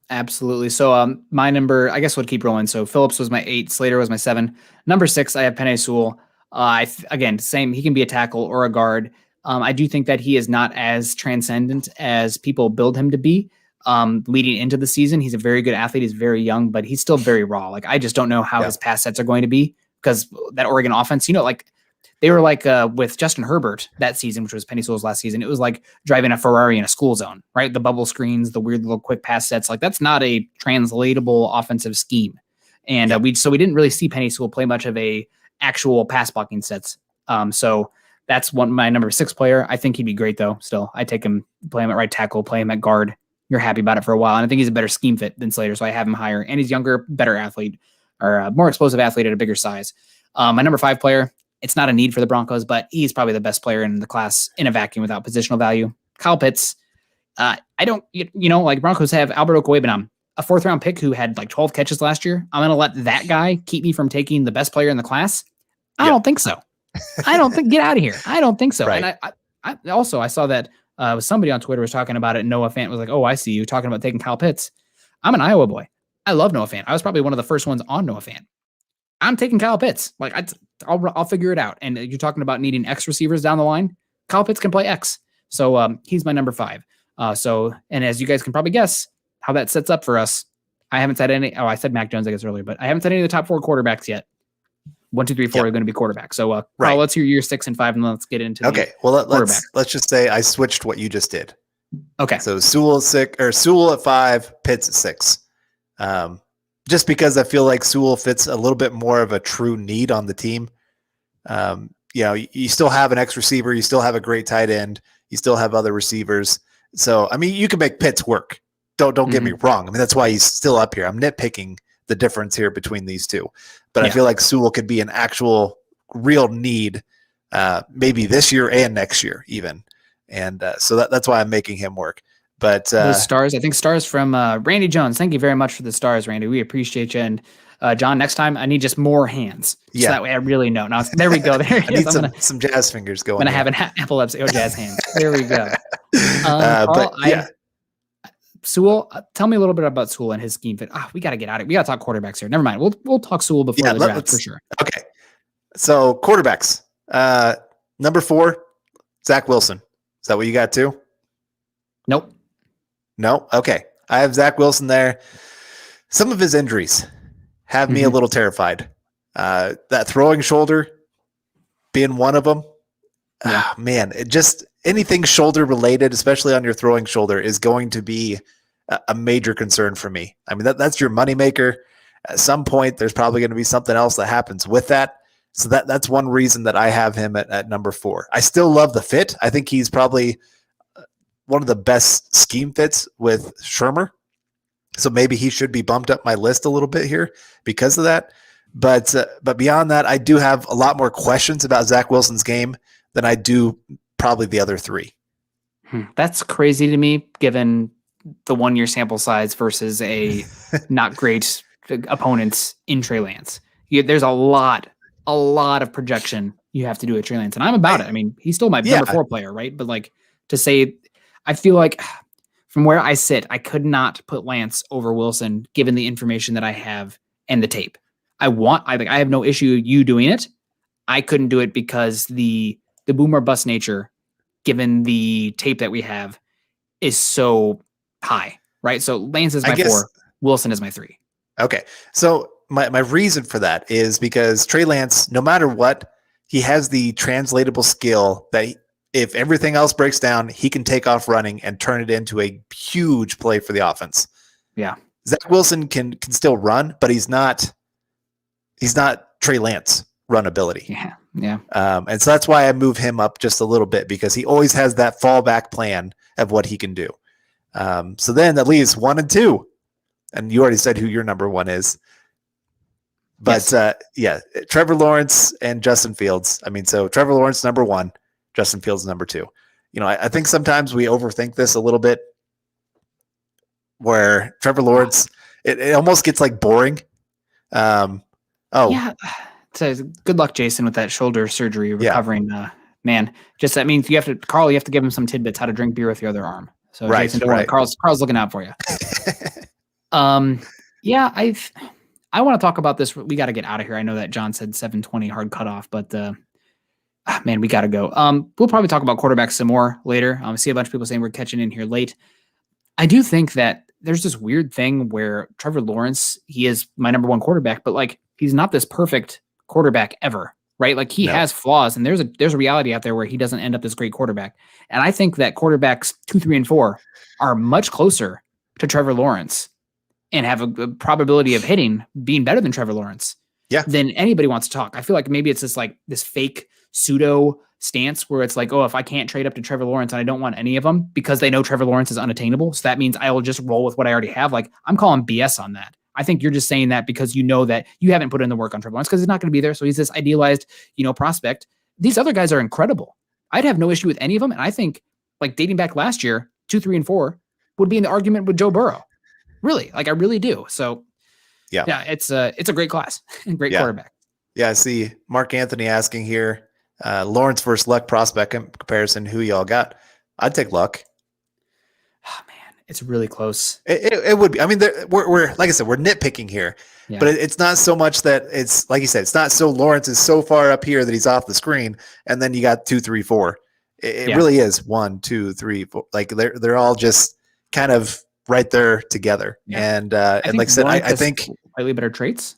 Absolutely. So my number, I guess we'll keep rolling. So Phillips was my 8, Slater was my 7. Number 6, I have Penei Sewell. Again, same. He can be a tackle or a guard. I do think that he is not as transcendent as people build him to be. Leading into the season, he's a very good athlete. He's very young, but he's still very raw. Like, I just don't know how his pass sets are going to be, because that Oregon offense, like they were like with Justin Herbert that season, which was Penei Sewell's last season. It was like driving a Ferrari in a school zone, right? The bubble screens, the weird little quick pass sets. Like, that's not a translatable offensive scheme. And we didn't really see Penei Sewell play much of a actual pass blocking sets. So that's my number 6 player. I think he'd be great though. Still, I take him, play him at right tackle, play him at guard. You're happy about it for a while. And I think he's a better scheme fit than Slater. So I have him higher, and he's younger, better athlete, or a more explosive athlete at a bigger size. My number 5 player, it's not a need for the Broncos, but he's probably the best player in the class in a vacuum without positional value. Kyle Pitts. I don't, like Broncos have Albert Okwuegbunam, a 4th round pick who had like 12 catches last year. I'm going to let that guy keep me from taking the best player in the class? I don't think so. I don't think, get out of here. I don't think so. Right. And I saw that somebody on Twitter was talking about it. And Noah Fant was like, oh, I see you talking about taking Kyle Pitts. I'm an Iowa boy. I love Noah Fant. I was probably one of the first ones on Noah Fant. I'm taking Kyle Pitts. Like, I'll figure it out. And you're talking about needing X receivers down the line. Kyle Pitts can play X. So he's my number 5. And as you guys can probably guess how that sets up for us, I haven't said any. I said Mac Jones, I guess, earlier, but I haven't said any of the top 4 quarterbacks yet. 1, 2, 3, 4 are going to be quarterbacks. So Carl, let's hear your 6 and 5, and let's get into okay. Well, let's just say I switched what you just did. Okay. So Sewell at 5, Pitts at 6. Just because I feel like Sewell fits a little bit more of a true need on the team. You still have an X receiver, you still have a great tight end, you still have other receivers. So I mean, you can make Pitts work. Don't get me wrong. I mean, that's why he's still up here. I'm nitpicking the difference here between these two, but I feel like Sewell could be an actual real need, maybe this year and next year even. And so that's why I'm making him work. But those stars, I think stars from Randy Jones. Thank you very much for the stars, Randy. We appreciate you. And John, next time I need just more hands. So that way I really know. Now, there we go. There I need some jazz fingers going. I'm going to have an epilepsy jazz hands. There we go. Carl, Sewell, tell me a little bit about Sewell and his scheme fit. We got to get out of it. We got to talk quarterbacks here. Never mind. We'll talk Sewell before the draft for sure. Okay. So quarterbacks, number 4, Zach Wilson. Is that what you got too? Nope. No? Okay. I have Zach Wilson there. Some of his injuries have me a little terrified. That throwing shoulder being one of them. Man, it just anything shoulder related, especially on your throwing shoulder, is going to be a major concern for me. I mean, that's your moneymaker. At some point, there's probably going to be something else that happens with that. So that's one reason that I have him at number 4. I still love the fit. I think he's probably one of the best scheme fits with Shermer. So maybe he should be bumped up my list a little bit here because of that. But beyond that, I do have a lot more questions about Zach Wilson's game than I do probably the other 3. That's crazy to me, given the 1-year sample size versus a not great opponents in Trey Lance. There's a lot of projection you have to do at Trey Lance, and I'm about it. I mean, he's still my number 4 player, right? But like to say, I feel like from where I sit, I could not put Lance over Wilson given the information that I have and the tape. I have no issue you doing it. I couldn't do it because the boom or bust nature, given the tape that we have, is so high, right? So Lance is my 4, Wilson is my 3. Okay. So my reason for that is because Trey Lance, no matter what, he has the translatable skill that if everything else breaks down, he can take off running and turn it into a huge play for the offense. Yeah. Zach Wilson can still run, but he's not Trey Lance run ability. Yeah. And so that's why I move him up just a little bit, because he always has that fallback plan of what he can do. So then that leaves 1 and 2. And you already said who your number 1 is. But Trevor Lawrence and Justin Fields. I mean, so Trevor Lawrence number 1, Justin Fields number 2. I think sometimes we overthink this a little bit, where Trevor Lawrence, it almost gets like boring. Yeah. So good luck, Jason, with that shoulder surgery recovering. Man, just that means you have to give him some tidbits how to drink beer with your other arm. So Jason, don't worry, Carl's looking out for you. I want to talk about this. We got to get out of here. I know that John said 7:20 hard cutoff, but man, we got to go. We'll probably talk about quarterbacks some more later. I see a bunch of people saying we're catching in here late. I do think that there's this weird thing where Trevor Lawrence, he is my number 1 quarterback, but like he's not this perfect quarterback ever, right? Like he has flaws, and there's a reality out there where he doesn't end up this great quarterback. And I think that quarterbacks 2, 3, and 4 are much closer to Trevor Lawrence and have a probability of being better than Trevor Lawrence than anybody wants to talk. I feel like maybe it's this fake pseudo stance where it's like, oh, if I can't trade up to Trevor Lawrence and I don't want any of them because they know Trevor Lawrence is unattainable, so that means I will just roll with what I already have. Like, I'm calling BS on that. I think you're just saying that because you know that you haven't put in the work on Trevor Lawrence because he's not going to be there. So he's this idealized, prospect. These other guys are incredible. I'd have no issue with any of them. And I think, like, dating back last year, 2, 3, and 4 would be in the argument with Joe Burrow. Really, like I really do. So yeah, it's a great class and great quarterback. Yeah, I see Mark Anthony asking here, Lawrence versus Luck prospect comparison. Who y'all got? I'd take Luck. Oh man, it's really close. It would be. I mean, we're like I said, we're nitpicking here, but it's not so much that it's like you said. It's not so Lawrence is so far up here that he's off the screen, and then you got 2, 3, 4. It really is 1, 2, 3, 4. Like they're all just kind of right there together. And like I said, I think slightly better traits.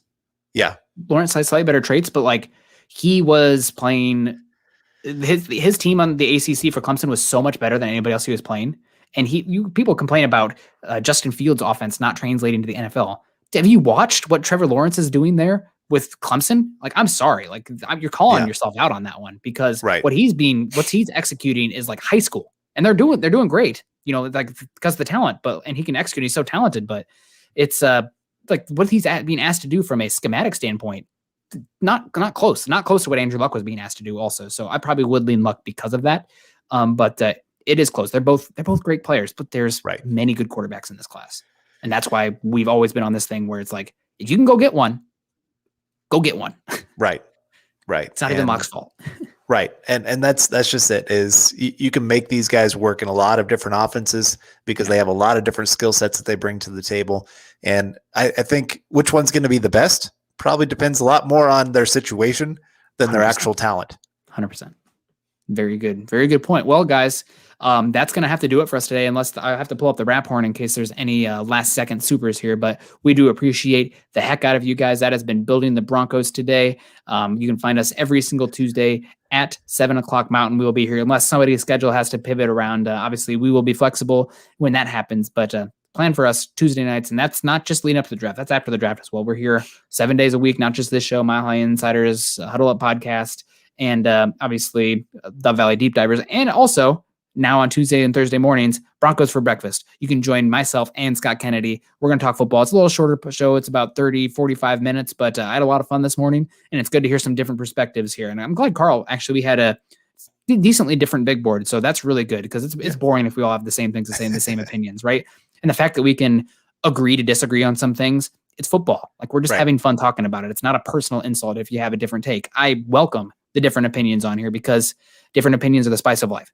Yeah. Lawrence has slightly better traits, but like he was playing his team on the ACC for Clemson was so much better than anybody else he was playing. And people complain about Justin Fields' offense not translating to the NFL. Have you watched what Trevor Lawrence is doing there with Clemson? Like, I'm sorry, like you're calling yourself out on that one because what he's executing is like high school, and they're doing great. Like because of the talent, and he can execute. He's so talented, but it's like what he's being asked to do from a schematic standpoint, not close to what Andrew Luck was being asked to do also. So I probably would lean Luck because of that. But it is close. They're both great players, but there's many good quarterbacks in this class. And that's why we've always been on this thing where it's like, if you can go get one, go get one. Right. It's not even Luck's fault. Right. And that's just it, is you can make these guys work in a lot of different offenses because they have a lot of different skill sets that they bring to the table. And I think which one's going to be the best probably depends a lot more on their situation than 100%. Their actual talent. 100%. Very good. Very good point. Well, guys, that's going to have to do it for us today, unless I have to pull up the rap horn in case there's any last second supers here, but we do appreciate the heck out of you guys. That has been Building the Broncos today. You can find us every single Tuesday at 7:00 Mountain. We will be here unless somebody's schedule has to pivot around. Obviously we will be flexible when that happens, but plan for us Tuesday nights. And that's not just leading up to the draft. That's after the draft as well. We're here 7 days a week, not just this show, Mile High Insiders, Huddle Up podcast, and obviously the Valley Deep Divers. And also now on Tuesday and Thursday mornings, Broncos for Breakfast. You can join myself and Scott Kennedy. We're going to talk football. It's a little shorter show. It's about 30, 45 minutes, but I had a lot of fun this morning, and it's good to hear some different perspectives here. And I'm glad, Carl, actually, we had a decently different big board. So that's really good because it's boring if we all have the same things to say and the same opinions, right? And the fact that we can agree to disagree on some things, it's football. Like we're just having fun talking about it. It's not a personal insult if you have a different take. I welcome the different opinions on here because different opinions are the spice of life.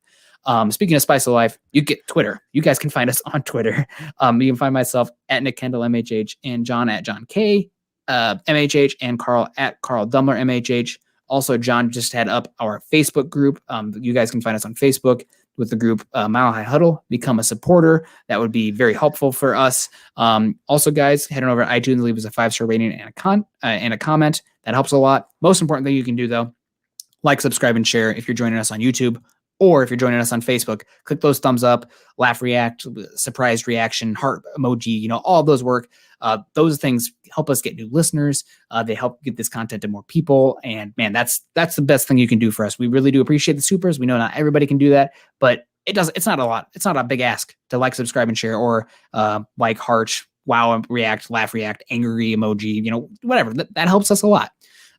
Speaking of spice of life, you get Twitter. You guys can find us on Twitter. You can find myself at Nick Kendell MHH and John at John K MHH and Carl at Carl Dumler MHH. Also, John just had up our Facebook group. You guys can find us on Facebook with the group Mile High Huddle. Become a supporter. That would be very helpful for us. Also, guys, head on over to iTunes, leave us a 5-star rating and a comment. That helps a lot. Most important thing you can do, though, like, subscribe, and share. If you're joining us on YouTube, Or if you're joining us on Facebook, click those thumbs up, laugh, react, surprised reaction, heart emoji, all those work. Those things help us get new listeners. They help get this content to more people. And man, that's the best thing you can do for us. We really do appreciate the supers. We know not everybody can do that, but it's not a lot. It's not a big ask to like, subscribe, and share, or like, heart, wow, react, laugh, react, angry emoji, whatever. That helps us a lot.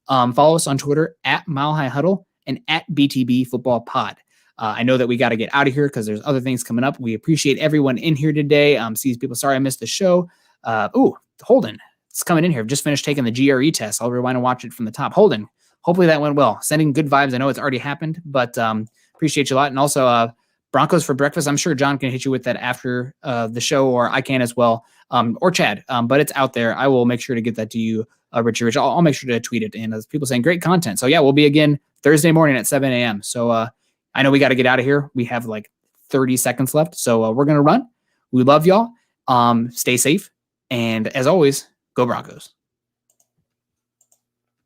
Follow us on Twitter at Mile High Huddle and at BTB Football Pod. I know that we got to get out of here because there's other things coming up. We appreciate everyone in here today. See these people. Sorry I missed the show. Holden, it's coming in here. I've just finished taking the GRE test. I'll rewind and watch it from the top. Holden, hopefully that went well. Sending good vibes. I know it's already happened, but appreciate you a lot. And also Broncos for breakfast. I'm sure John can hit you with that after the show, or I can as well, or Chad. But it's out there. I will make sure to get that to you, Richard. I'll make sure to tweet it. And people saying great content. So yeah, we'll be again Thursday morning at 7 a.m. So I know we got to get out of here. We have like 30 seconds left. So we're going to run. We love y'all. Stay safe. And as always, go Broncos.